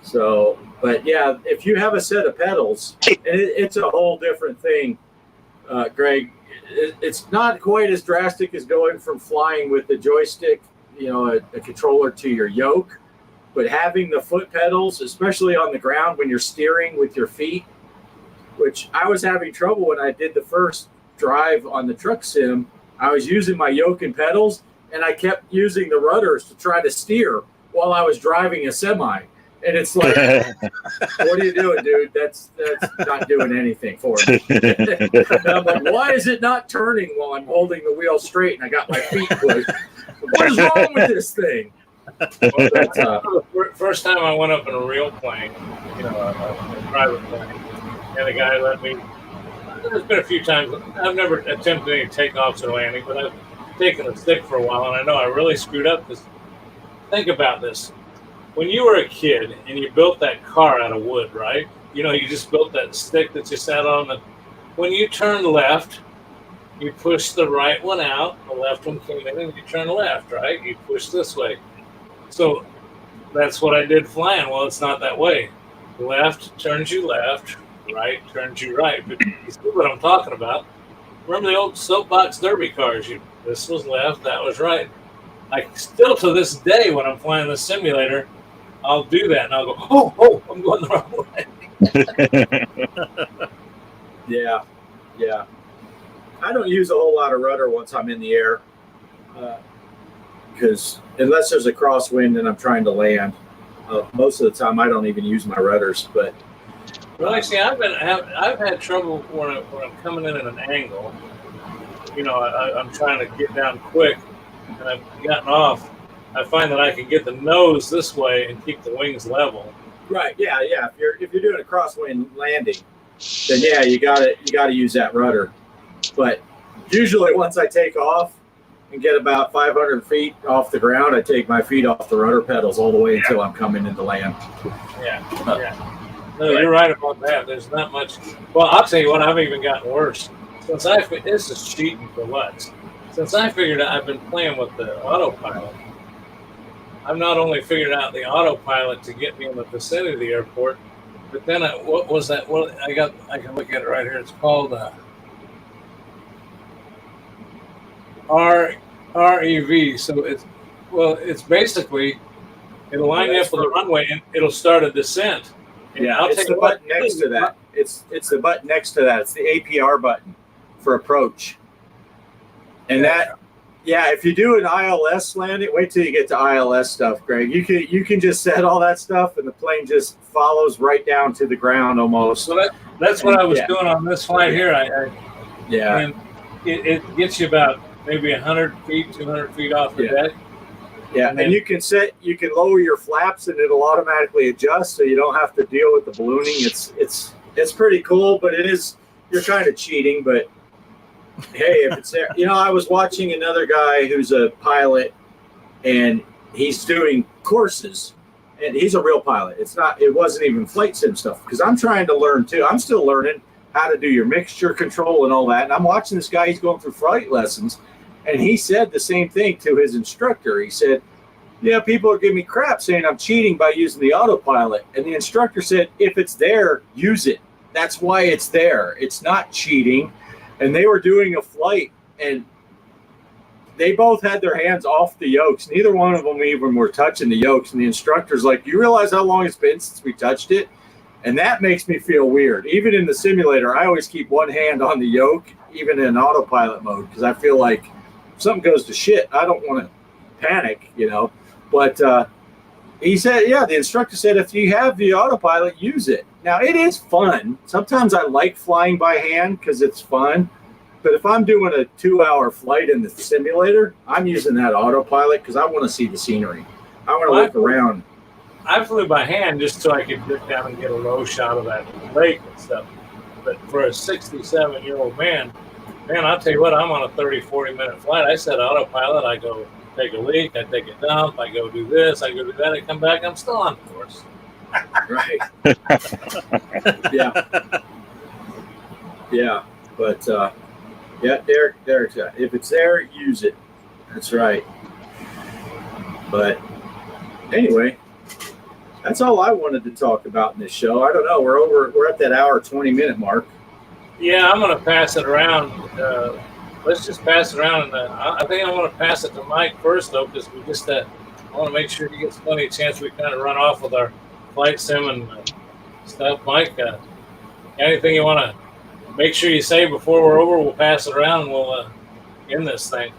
Speaker 2: So, but yeah, if you have a set of pedals, and it's a whole different thing, Greg. It's not quite as drastic as going from flying with the joystick, a controller, to your yoke. But having the foot pedals, especially on the ground when you're steering with your feet, which I was having trouble when I did the first drive on the truck sim. I was using my yoke and pedals, and I kept using the rudders to try to steer while I was driving a semi. And it's like, what are you doing, dude? That's not doing anything for me. And I'm like, why is it not turning while I'm holding the wheel straight and I got my feet pushed? What is wrong with this thing?
Speaker 1: Well, that's, first time I went up in a real plane, a private plane, and the guy let me. There's been a few times. I've never attempted any takeoffs or landing, but I've taken a stick for a while, and I know I really screwed up. Because think about this. When you were a kid and you built that car out of wood, right? You just built that stick that you sat on. When you turned left, you pushed the right one out, the left one came in, and you turned left, right? You push this way. So that's what I did flying. Well, it's not that way. Left turns you left, right turns you right. But you see what I'm talking about. Remember the old soapbox derby cars? This was left, that was right. I still, to this day, when I'm flying the simulator, I'll do that, and I'll go, oh, I'm going the wrong way.
Speaker 2: Yeah. I don't use a whole lot of rudder once I'm in the air, because unless there's a crosswind and I'm trying to land, most of the time I don't even use my rudders. But
Speaker 1: well, actually, I've had trouble when I'm coming in at an angle. I'm trying to get down quick, and I've gotten off. I find that I can get the nose this way and keep the wings level.
Speaker 2: Right. Yeah. If you're doing a crosswind landing, then yeah, you gotta use that rudder. But usually once I take off and get about 500 feet off the ground, I take my feet off the rudder pedals all the way until I'm coming into land.
Speaker 1: Yeah. No, you're right about that. There's not much. Well, I'll tell you what, I've even gotten worse. This is cheating for Lutz. Since I figured out, I've been playing with the autopilot. I've not only figured out the autopilot to get me in the vicinity of the airport, but then what was that? Well, I can look at it right here. It's called REV. So it's basically it'll line you up on the runway and it'll start a descent. And
Speaker 2: yeah, it's the button next to that. It's the button next to that. It's the APR button for approach. And that, yeah, if you do an ILS landing, wait till you get to ILS stuff, Greg. You can just set all that stuff, and the plane just follows right down to the ground almost.
Speaker 1: So that's what I was doing on this flight here. And it gets you about maybe 100 feet, 200 feet off the deck.
Speaker 2: Yeah, and you can lower your flaps, and it'll automatically adjust, so you don't have to deal with the ballooning. It's pretty cool, but you're kind of cheating, but. Hey, if it's there, I was watching another guy who's a pilot, and he's doing courses, and he's a real pilot. It wasn't even flight sim stuff, because I'm trying to learn too. I'm still learning how to do your mixture control and all that. And I'm watching this guy, he's going through flight lessons, and he said the same thing to his instructor. He said, yeah, people are giving me crap saying I'm cheating by using the autopilot. And the instructor said, if it's there, use it. That's why it's there. It's not cheating. And they were doing a flight, and they both had their hands off the yokes. Neither one of them even were touching the yokes. And the instructor's like, you realize how long it's been since we touched it? And that makes me feel weird. Even in the simulator, I always keep one hand on the yoke, even in autopilot mode, because I feel like if something goes to shit, I don't want to panic, But he said, the instructor said, if you have the autopilot, use it. Now, it is fun. Sometimes I like flying by hand because it's fun. But if I'm doing a 2-hour flight in the simulator, I'm using that autopilot because I want to see the scenery. I want to look around.
Speaker 1: I flew by hand just so I could get down and get a low shot of that lake and stuff. But for a 67-year-old man, I'll tell you what, I'm on a 30, 40-minute flight. I set autopilot. I go take a leak. I take a dump. I go do this. I go do that. I come back. I'm still on course.
Speaker 2: Right. Yeah. But, Derek's if it's there, use it. That's right. But anyway, that's all I wanted to talk about in this show. I don't know. We're at that hour 20-minute mark.
Speaker 1: Yeah, I'm going to pass it around. Let's just pass it around. And I think I want to pass it to Mike first, though, because we just I want to make sure he gets plenty of chance. We kind of run off with our flight sim and stuff. Mike, anything you want to make sure you say before we're over? We'll pass it around and we'll end this thing.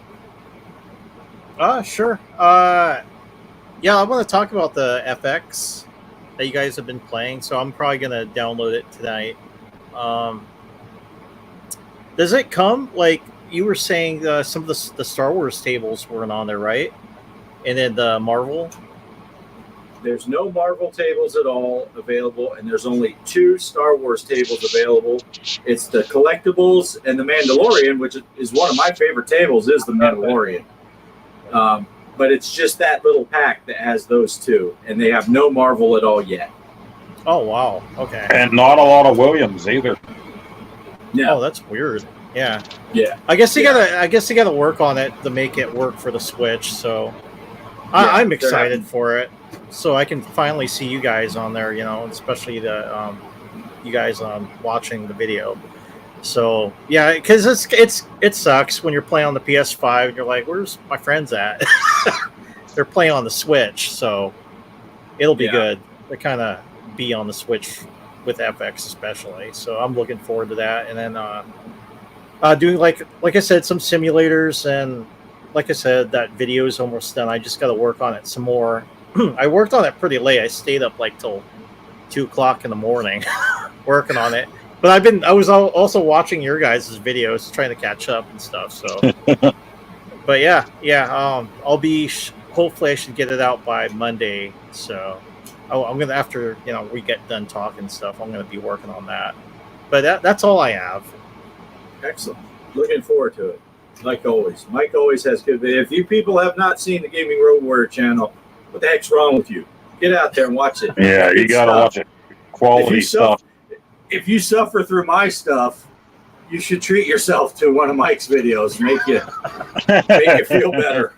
Speaker 4: Sure. Yeah, I want to talk about the FX that you guys have been playing, so I'm probably going to download it tonight. Does it come, like you were saying, some of the Star Wars tables weren't on there, right? And then the Marvel?
Speaker 2: There's no Marvel tables at all available, and there's only 2 Star Wars tables available. It's the collectibles and the Mandalorian, which is one of my favorite tables, is the Mandalorian. But it's just that little pack that has those 2, and they have no Marvel at all yet.
Speaker 4: Oh, wow. Okay.
Speaker 3: And not a lot of Williams either.
Speaker 4: No. Oh, that's weird. Yeah.
Speaker 2: Yeah.
Speaker 4: I guess you gotta work on it to make it work for the Switch. So I'm excited for it. So I can finally see you guys on there, especially the you guys watching the video. So yeah, because it sucks when you're playing on the PS5 and you're like, where's my friends at? They're playing on the Switch, so it'll be good to kind of be on the Switch with FX especially. So I'm looking forward to that. And then doing like I said, some simulators, and like I said, that video is almost done. I just got to work on it some more. I worked on it pretty late. I stayed up like till 2:00 in the morning working on it. But I was also watching your guys' videos, trying to catch up and stuff. So, but I'll be. Hopefully, I should get it out by Monday. So, I'm gonna, after we get done talking and stuff, I'm gonna be working on that. But that's all I have.
Speaker 2: Excellent. Looking forward to it. Like always, Mike always has good videos. If you people have not seen the Gaming Road Warrior channel, what the heck's wrong with you? Get out there and watch it.
Speaker 3: Yeah, you gotta watch it. Quality stuff.
Speaker 2: If you suffer through my stuff, you should treat yourself to one of Mike's videos. Make you feel better.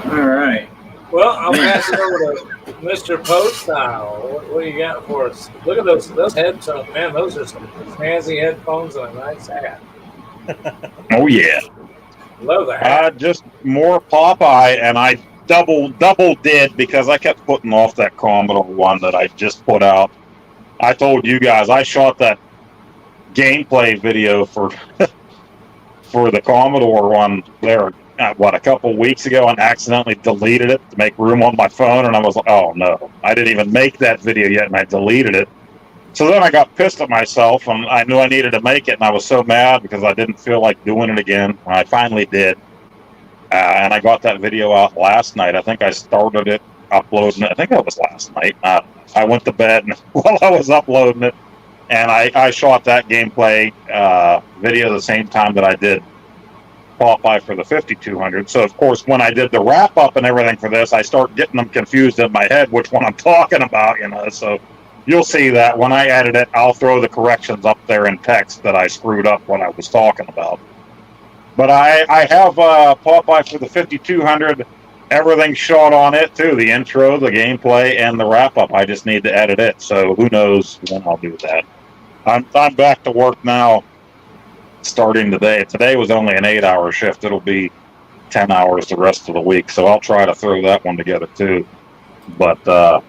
Speaker 2: All right.
Speaker 1: Well, I'll pass it over to Mr. Post now. What do you got for us? Look at those headphones, man. Those are some snazzy headphones and a nice hat.
Speaker 3: Oh yeah.
Speaker 1: Love the hat.
Speaker 3: Just more Popeye, and I double did because I kept putting off that Commodore one that I just put out. I told you guys I shot that gameplay video for the Commodore one there a couple weeks ago, and accidentally deleted it to make room on my phone, and I was like, oh no, I didn't even make that video yet, and I deleted it. So then I got pissed at myself, and I knew I needed to make it, and I was so mad because I didn't feel like doing it again. And I finally did. And I got that video out last night. I think I started it, uploading it. I think that was last night. I went to bed while I was uploading it, and I shot that gameplay video the same time that I did Popeye for the 5200. So, of course, when I did the wrap-up and everything for this, I start getting them confused in my head which one I'm talking about, So you'll see that when I edit it, I'll throw the corrections up there in text that I screwed up when I was talking about. But I have Popeye for the 5200, everything shot on it too, the intro, the gameplay, and the wrap-up. I just need to edit it, so who knows when I'll do that. I'm back to work now, starting today. Today was only an 8-hour shift. It'll be 10 hours the rest of the week, so I'll try to throw that one together too. But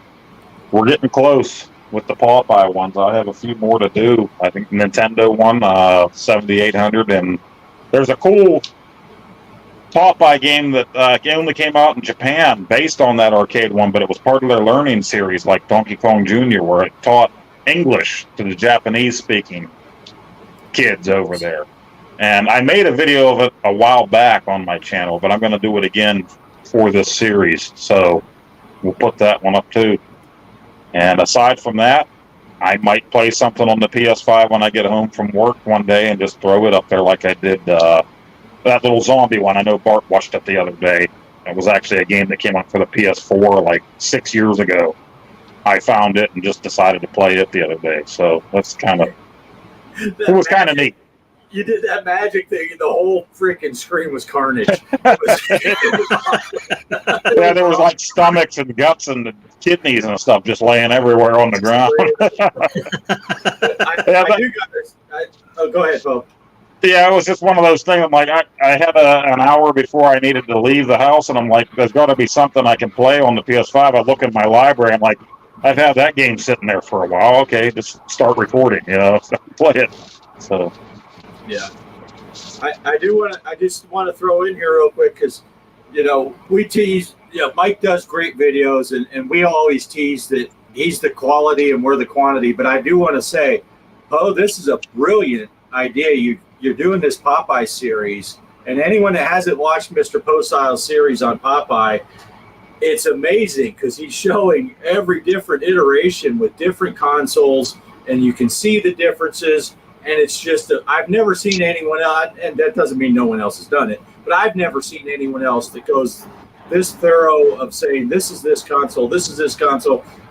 Speaker 3: we're getting close with the Popeye ones. I have a few more to do. I think Nintendo one, 7800, and there's a cool Popeye game that only came out in Japan based on that arcade one, but it was part of their learning series, like Donkey Kong Jr., where it taught English to the Japanese-speaking kids over there. And I made a video of it a while back on my channel, but I'm going to do it again for this series. So we'll put that one up too. And aside from that, I might play something on the PS5 when I get home from work one day and just throw it up there like I did that little zombie one. I know Bart watched it the other day. It was actually a game that came out for the PS4 like 6 years ago. I found it and just decided to play it the other day. So that's kind of, it was kind of neat.
Speaker 2: You did that magic thing, and the whole freaking screen was carnage.
Speaker 3: Yeah, there was like stomachs and guts and the kidneys and stuff just laying everywhere on the ground.
Speaker 2: Go ahead, Bo.
Speaker 3: Yeah, it was just one of those things. I'm like, I had an hour before I needed to leave the house, and I'm like, there's got to be something I can play on the PS5. I look in my library. I'm like, I've had that game sitting there for a while. Okay, just start recording, play it. So,
Speaker 2: yeah, I just want to throw in here real quick because, we tease. Mike does great videos, and we always tease that he's the quality and we're the quantity. But I do want to say, this is a brilliant idea. You're doing this Popeye series, and anyone that hasn't watched Mr. Posile's series on Popeye, it's amazing because he's showing every different iteration with different consoles, and you can see the differences. And it's just, I've never seen anyone else, and that doesn't mean no one else has done it, but I've never seen anyone else that goes this thorough of saying, this is this console,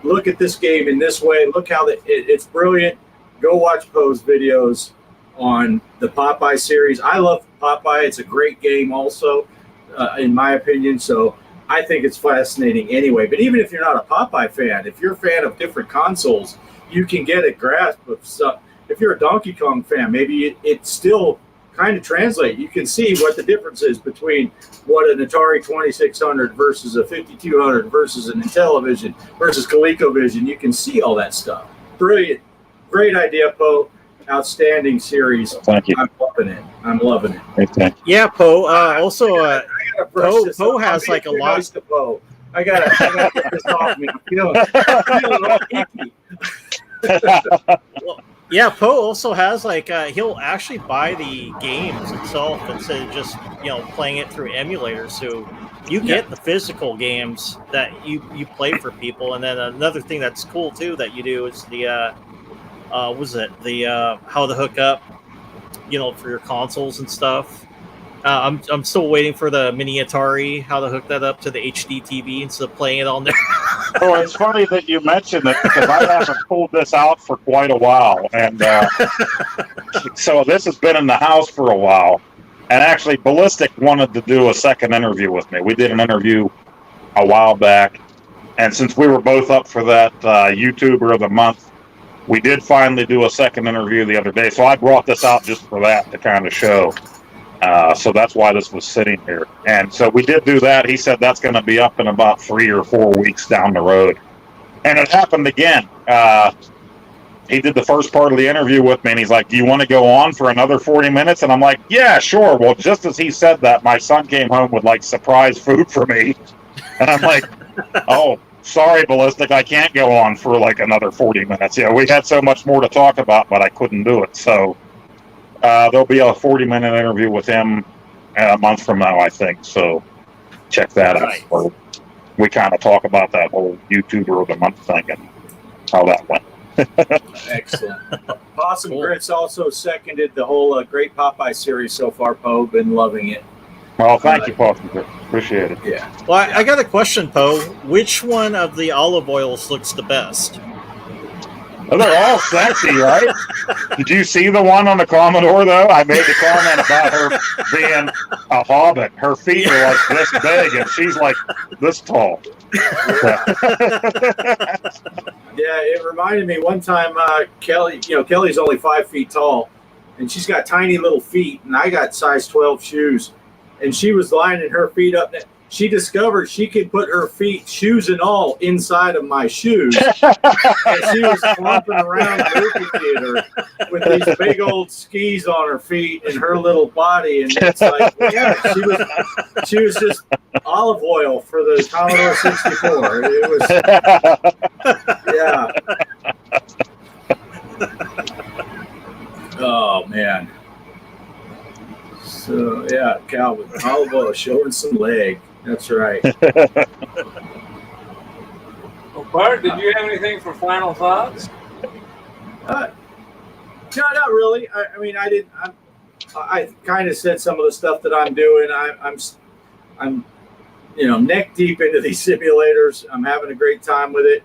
Speaker 2: look at this game in this way, look how it's brilliant. Go watch Poe's videos on the Popeye series. I love Popeye. It's a great game also, in my opinion. So I think it's fascinating anyway. But even if you're not a Popeye fan, if you're a fan of different consoles, you can get a grasp of stuff. If you're a Donkey Kong fan, maybe it still kind of translates. You can see what the difference is between what an Atari 2600 versus a 5200 versus an Intellivision versus ColecoVision. You can see all that stuff. Brilliant. Great idea, Poe. Outstanding series.
Speaker 3: Thank you.
Speaker 2: I'm loving it.
Speaker 3: Okay.
Speaker 4: Yeah, Poe. Also,
Speaker 2: Poe
Speaker 4: has like a lot.
Speaker 2: Nice to Poe. I gotta get this off me. I'm feeling all icky.
Speaker 4: Well, yeah, Poe also has like he'll actually buy the games himself instead of just playing it through emulators. So you get the physical games that you play for people. And then another thing that's cool too that you do is the how to hook up, for your consoles and stuff. I'm still waiting for the mini Atari, how to hook that up to the HD TV instead of playing it on there.
Speaker 3: Oh, it's funny that you mentioned it because I haven't pulled this out for quite a while. And so this has been in the house for a while. And actually, Ballistic wanted to do a second interview with me. We did an interview a while back. And since we were both up for that YouTuber of the month, we did finally do a second interview the other day. So I brought this out just for that to kind of show. So that's why this was sitting here. And so we did do that. He said that's going to be up in about 3 or 4 weeks down the road. And it happened again. He did the first part of the interview with me, and he's like, do you want to go on for another 40 minutes? And I'm like, yeah, sure. Well, just as he said that, my son came home with like surprise food for me. And I'm like, oh, sorry, Ballistic, I can't go on for like another 40 minutes. Yeah, we had so much more to talk about, but I couldn't do it. So there'll be a 40-minute interview with him a month from now, I think. So check that out. We kind of talk about that whole YouTuber of the month thing and how that went.
Speaker 2: Excellent. Possum Grits also seconded the whole Great Popeye series so far, Poe. Been loving it.
Speaker 3: Well, thank you, Possum Grits. Appreciate it.
Speaker 2: Yeah.
Speaker 4: Well, I got a question, Poe. Which one of the olive oils looks the best?
Speaker 3: Well, they're all sexy, right? Did you see the one on the Commodore, though? I made the comment about her being a hobbit. Her feet are like this big, and she's like this tall.
Speaker 2: Yeah, it reminded me one time, Kelly, Kelly's only 5 feet tall, and she's got tiny little feet, and I got size 12 shoes, and she was lining her feet up. she discovered she could put her feet, shoes and all, inside of my shoes. And she was clumping around the movie theater with these big old skis on her feet and her little body. And it's like, yeah, she was just olive oil for the Commodore 64. It was, yeah. Oh, man. So, yeah, Calvin, olive oil showing some leg. That's right.
Speaker 1: Well, Bart, did you have anything for final thoughts?
Speaker 2: No, not really. I mean, I didn't. I kind of said some of the stuff that I'm doing. I'm, neck deep into these simulators. I'm having a great time with it.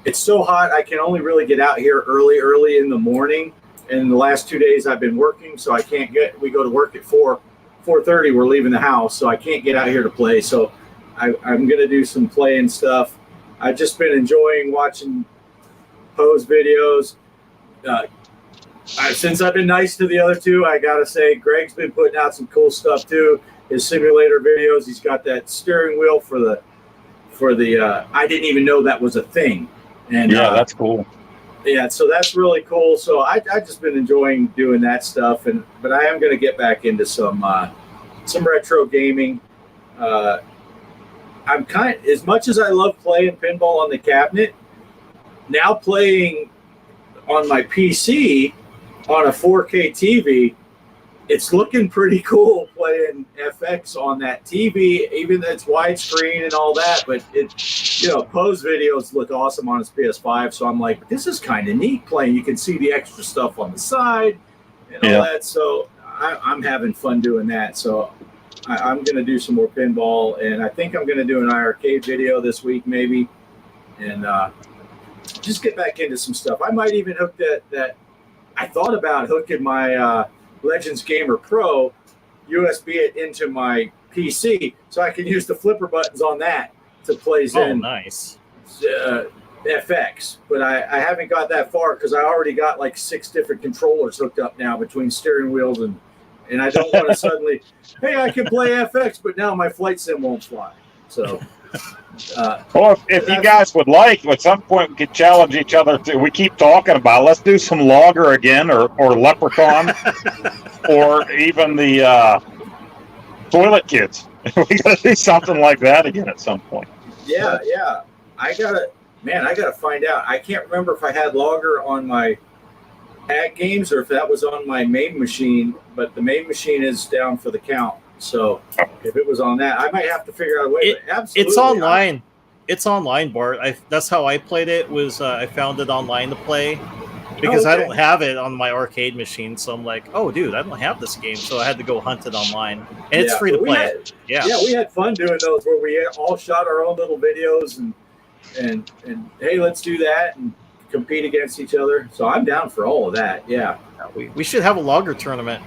Speaker 2: It's so hot. I can only really get out here early in the morning. And the last 2 days I've been working, so I can't get. We go to work at 4:30. We're leaving the house, so I can't get out here to play. So I'm going to do some playing stuff. I've just been enjoying watching Poe's videos. Since I've been nice to the other two, I got to say, Greg's been putting out some cool stuff too. His simulator videos. He's got that steering wheel for the. I didn't even know that was a thing. And
Speaker 3: yeah, that's cool.
Speaker 2: Yeah, so that's really cool. So I just been enjoying doing that stuff, but I am going to get back into some retro gaming. I'm as much as I love playing pinball on the cabinet, now playing on my PC on a 4K TV, it's looking pretty cool playing FX on that TV, even though it's widescreen and all that. But Poe's videos look awesome on his PS5. So I'm like, this is kind of neat playing. You can see the extra stuff on the side and all that. So I'm having fun doing that. So I'm going to do some more pinball, and I think I'm going to do an iArcade video this week maybe, and just get back into some stuff. I might even hook that. I thought about hooking my Legends Gamer Pro, USB it into my PC, so I can use the flipper buttons on that to play Zen.
Speaker 4: Oh, nice.
Speaker 2: FX, but I haven't got that far because I already got like 6 different controllers hooked up now between steering wheels and I don't want to suddenly, hey, I can play FX, but now my flight sim won't fly. So.
Speaker 3: Well, if you guys would like, at some point we could challenge each other to. We keep talking about. Let's do some Logger again, or Leprechaun, or even the Toilet Kids. We got to do something like that again at some point.
Speaker 2: Yeah. I gotta find out. I can't remember if I had Logger on my At Games or if that was on my main machine. But the main machine is down for the count. So if it was on that, I might have to figure out a way. Absolutely,
Speaker 4: it's online. It's online, Bart. That's how I played it. I found it online to play because I don't have it on my arcade machine. So I'm like, oh, dude, I don't have this game. So I had to go hunt it online, and it's free to play.
Speaker 2: We had fun doing those where we all shot our own little videos and hey, let's do that and compete against each other. So I'm down for all of that. Yeah.
Speaker 4: We should have a Logger tournament.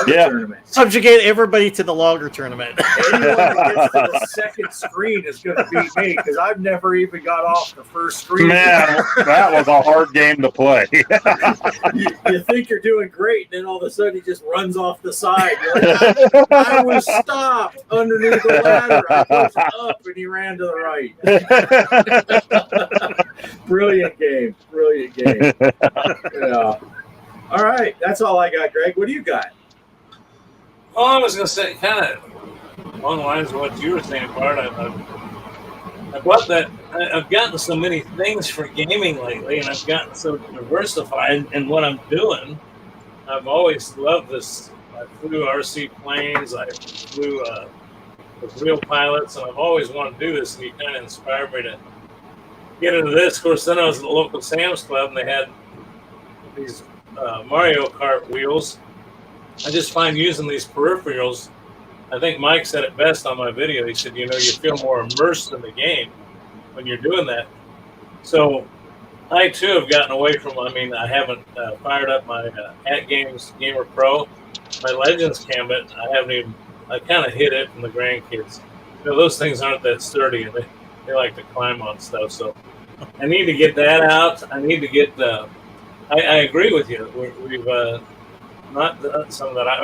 Speaker 2: Tournament.
Speaker 4: Subjugate everybody to the Logger tournament.
Speaker 2: Anyone that gets to the second screen is going to beat me because I've never even got off the first screen.
Speaker 3: Man, that was a hard game to play.
Speaker 2: you think you're doing great, and then all of a sudden he just runs off the side. You're like, I was stopped underneath the ladder. I pushed up, and he ran to the right. Brilliant game. Yeah. All right, that's all I got, Greg. What do you got?
Speaker 1: Well, I was going to say, kind of along the lines of what you were saying, Bart. I've gotten so many things for gaming lately, and I've gotten so diversified in what I'm doing. I've always loved this. I flew RC planes. I flew with real pilots, and I've always wanted to do this, and you kind of inspired me to get into this. Of course, then I was at the local Sam's Club, and they had these Mario Kart wheels. I just find using these peripherals, I think Mike said it best on my video. He said, you feel more immersed in the game when you're doing that. So I too have gotten away from, I haven't fired up my At Games Gamer Pro. My Legends Gambit, I kind of hid it from the grandkids. Those things aren't that sturdy, and they like to climb on stuff. So I need to get that out. I need to get I agree with you. We've not done some of that.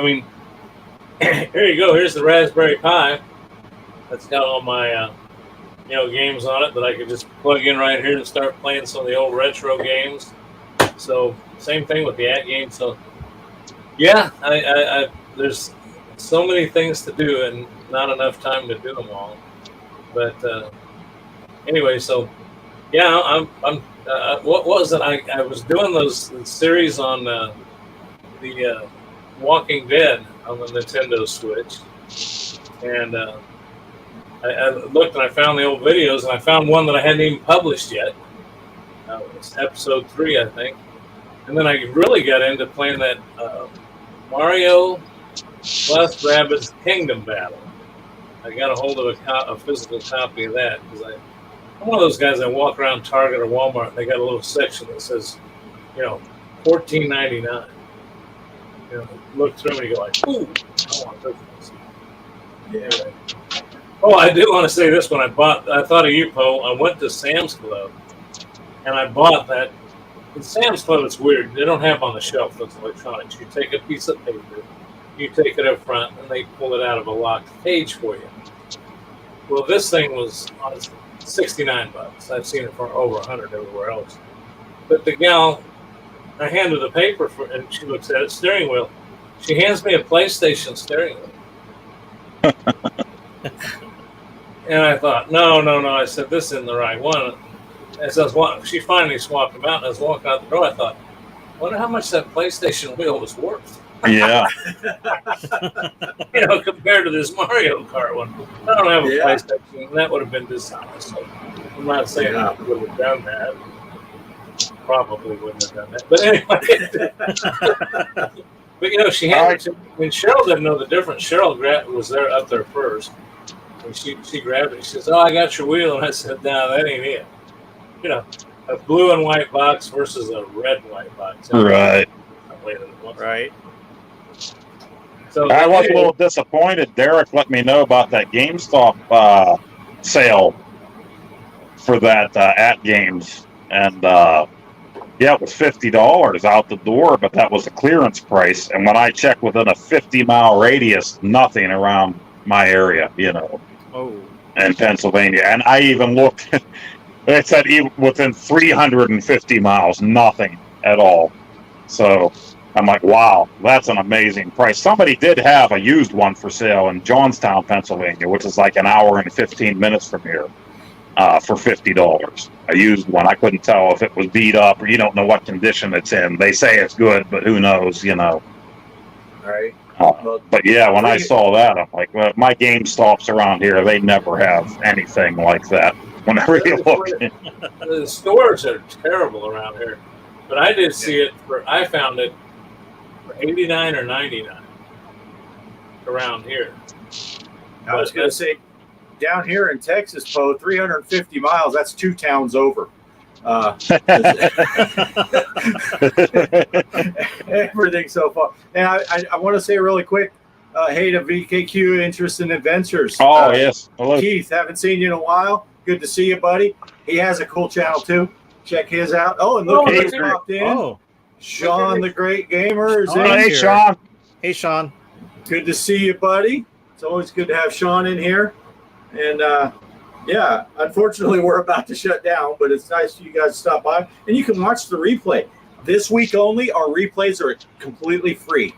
Speaker 1: Here you go. Here's the Raspberry Pi. That's got all my games on it that I could just plug in right here and start playing some of the old retro games. So same thing with the game. So yeah, I there's so many things to do and not enough time to do them all. But anyway, so yeah, I'm what was it? I was doing those series on the Walking Dead on the Nintendo Switch, and I looked and I found the old videos, and I found one that I hadn't even published yet. It was episode 3, I think. And then I really got into playing that Mario plus Rabbids Kingdom Battle. I got a hold of a physical copy of that because I'm one of those guys that walk around Target or Walmart and they got a little section that says, $14.99. Look through and you go like, ooh, I want this. Anyway. Oh, I do want to say this. When I thought of you, Poe. I went to Sam's Club and I bought that. In Sam's Club, it's weird. They don't have on the shelf those electronics. You take a piece of paper, you take it up front, and they pull it out of a locked cage for you. Well, this thing was $69. I've seen it for over $100 everywhere else. But the gal, I handed the paper and she looks at it, steering wheel. She hands me a PlayStation steering wheel. And I thought, no. I said, this isn't the right one. As I was she finally swapped them out, and I was walking out the door. I thought, I wonder how much that PlayStation wheel was worth.
Speaker 3: Yeah.
Speaker 1: Compared to this Mario Kart one. I don't have a PlayStation, and that would have been dishonest. So I'm not saying I would have done that. Probably wouldn't have done that. But anyway. But she had when Cheryl didn't know the difference. Cheryl was there up there first. And she grabbed it. She says, "Oh, I got your wheel." And I said, "No, that ain't it." A blue and white box versus a red and white box.
Speaker 3: Right.
Speaker 4: Right.
Speaker 3: So I was a little disappointed. Derek let me know about that GameStop sale for that at Games, and it was $50 out the door, but that was the clearance price. And when I checked within a 50-mile radius, nothing around my area, in Pennsylvania. And I even looked. It said even within 350 miles, nothing at all. So I'm like, wow, that's an amazing price. Somebody did have a used one for sale in Johnstown, Pennsylvania, which is like an hour and 15 minutes from here, for $50. A used one. I couldn't tell if it was beat up or you don't know what condition it's in. They say it's good, but who knows,
Speaker 2: Right.
Speaker 3: But yeah, when I saw that, I'm like, well, my GameStops around here, they never have anything like that. Whenever you look,
Speaker 1: the stores are terrible around here, but I did see it I found it for $89 or $99 around here.
Speaker 2: I was going to say, down here in Texas, Poe, 350 miles. That's 2 towns over. Everything so far. And I want to say really quick, hey to VKQ Interest in Adventures.
Speaker 3: Oh, yes. Hello.
Speaker 2: Keith, haven't seen you in a while. Good to see you, buddy. He has a cool channel, too. Check his out. Oh, and look, he popped in. Oh. Sean, the Great Gamer, is in.
Speaker 3: Hey,
Speaker 2: here.
Speaker 3: Sean.
Speaker 4: Hey, Sean.
Speaker 2: Good to see you, buddy. It's always good to have Sean in here. And, unfortunately, we're about to shut down, but it's nice for you guys to stop by. And you can watch the replay. This week only, our replays are completely free.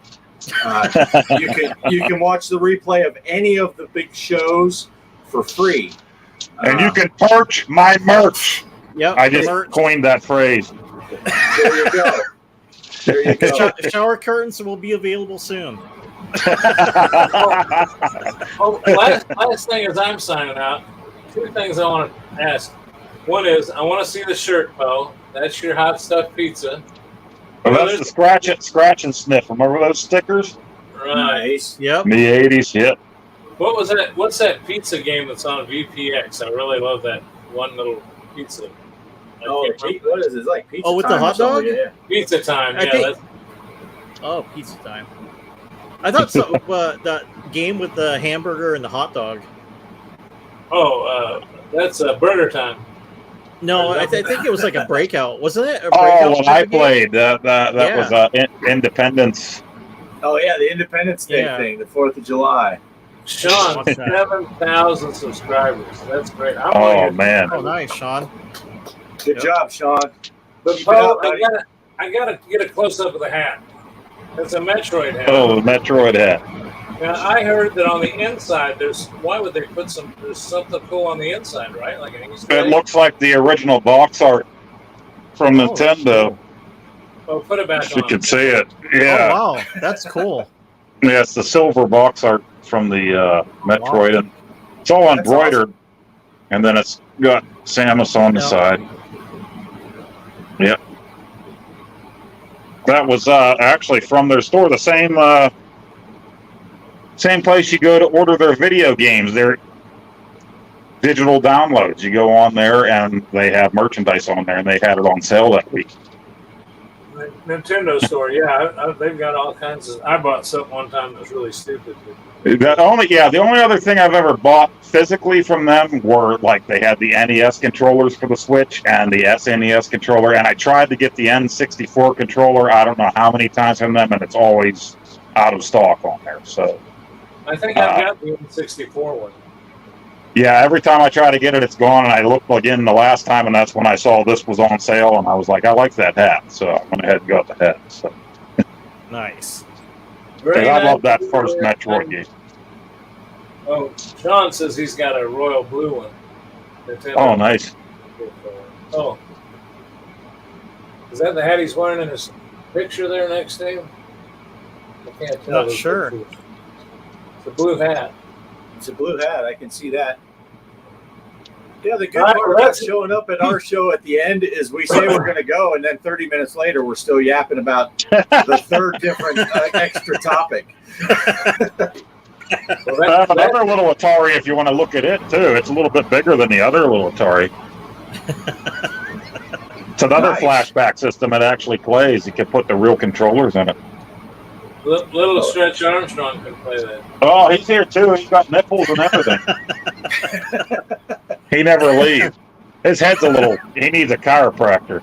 Speaker 2: You can watch the replay of any of the big shows for free.
Speaker 3: And you can purchase my merch.
Speaker 4: Yep.
Speaker 3: I just coined that phrase.
Speaker 2: There you go. There you go.
Speaker 4: Shower curtains will be available soon.
Speaker 1: Last thing as I'm signing out, 2 things I want to ask. One is I want to see the shirt, Poe. That's your hot stuff pizza.
Speaker 3: Well, that's the scratch and sniff. Remember those stickers?
Speaker 1: Nice.
Speaker 4: Yep.
Speaker 3: In the 80s, yep.
Speaker 1: What was that? What's that pizza game that's on VPX? I really love that one little pizza.
Speaker 2: What is it? It's like pizza
Speaker 4: with
Speaker 2: time
Speaker 4: the hot dog?
Speaker 2: Yeah.
Speaker 1: Pizza time.
Speaker 4: Pizza time. I thought so. That game with the hamburger and the hot dog.
Speaker 1: That's Burger Time.
Speaker 4: No, I think it was like a breakout, wasn't it?
Speaker 3: When I played, that was Independence.
Speaker 2: Oh yeah, the Independence Day thing, the 4th of July.
Speaker 1: Sean,
Speaker 4: What's that?
Speaker 1: 7,000 subscribers. That's great. I'm
Speaker 3: Oh
Speaker 1: going to-
Speaker 3: man.
Speaker 4: Oh, nice, Sean.
Speaker 2: Good job, Sean.
Speaker 1: But
Speaker 2: Keep it
Speaker 1: Paul,
Speaker 2: up, buddy.
Speaker 1: I gotta get a close up of the hat. It's a Metroid hat.
Speaker 3: Oh, the Metroid hat.
Speaker 1: Now, I heard that on the inside, why would they put there's something cool on the inside, right? Like an Easter
Speaker 3: It
Speaker 1: egg?
Speaker 3: looks like the original box art from
Speaker 4: Oh,
Speaker 3: Nintendo.
Speaker 1: Oh, put it back
Speaker 3: You
Speaker 1: on.
Speaker 3: can see it. Yeah.
Speaker 4: Oh, wow. That's cool.
Speaker 3: Yeah, it's the silver box art from the Metroid.
Speaker 4: Wow.
Speaker 3: And it's all
Speaker 2: That's
Speaker 3: embroidered. And then it's got Samus on the
Speaker 4: Yeah.
Speaker 3: side. Yep. That was actually from their store, the same place you go to order their video games. Their digital downloads. You go on there and they have merchandise on there, and they had it on sale that week.
Speaker 1: Nintendo store, yeah. They've got all kinds of. I bought something one time that was really stupid.
Speaker 3: The only other thing I've ever bought physically from them were like they had the NES controllers for the Switch and the SNES controller, and I tried to get the N64 controller I don't know how many times from them, and it's always out of stock on there. So
Speaker 1: I think I've got the N64 one.
Speaker 3: yeah, every time I try to get it, it's gone, and I looked again the last time, and that's when I saw this was on sale, and I was like, I like that hat, so I went ahead and got the hat. So
Speaker 4: Nice.
Speaker 1: Very
Speaker 3: I
Speaker 1: nice.
Speaker 3: love that first Metroid game.
Speaker 1: Oh, Sean says he's got a royal blue one. Nintendo.
Speaker 3: Oh, nice.
Speaker 1: Oh. Is that the hat he's wearing in his picture there next to him? I can't tell.
Speaker 4: Not
Speaker 1: the
Speaker 4: sure.
Speaker 1: picture. It's a blue hat.
Speaker 2: It's a blue hat. I can see that. Yeah, the good
Speaker 1: All right,
Speaker 2: part
Speaker 1: well,
Speaker 2: about
Speaker 1: that's-
Speaker 2: showing up at our show at the end is we say we're going to go, and then 30 minutes later, we're still yapping about the third different extra topic.
Speaker 1: Well,
Speaker 3: Another little Atari, if you want to look at it too. It's a little bit bigger than the other little Atari. It's another
Speaker 2: Nice.
Speaker 3: flashback system. It actually plays. You can put the real controllers in it.
Speaker 1: Little Stretch Armstrong can play that.
Speaker 3: Oh, he's here too. He's got nipples and everything. He never leaves. His head's a little. He needs a chiropractor.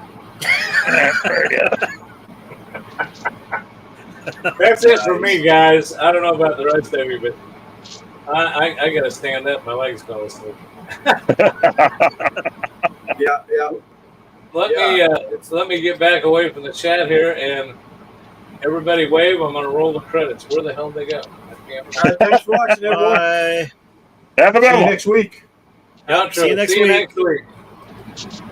Speaker 1: That's it for me, guys. I don't know about the rest of you, but I got to stand up. My legs fell asleep.
Speaker 2: Yeah.
Speaker 1: Let me get back away from the chat here, and everybody wave. I'm going to roll the credits. Where the hell did they go? I can't.
Speaker 2: All right, thanks for watching, everyone.
Speaker 4: Bye.
Speaker 3: Have a
Speaker 2: See
Speaker 3: good
Speaker 2: you
Speaker 3: one.
Speaker 2: next week.
Speaker 1: Outro.
Speaker 4: See you next
Speaker 1: See you
Speaker 4: week.
Speaker 1: next week.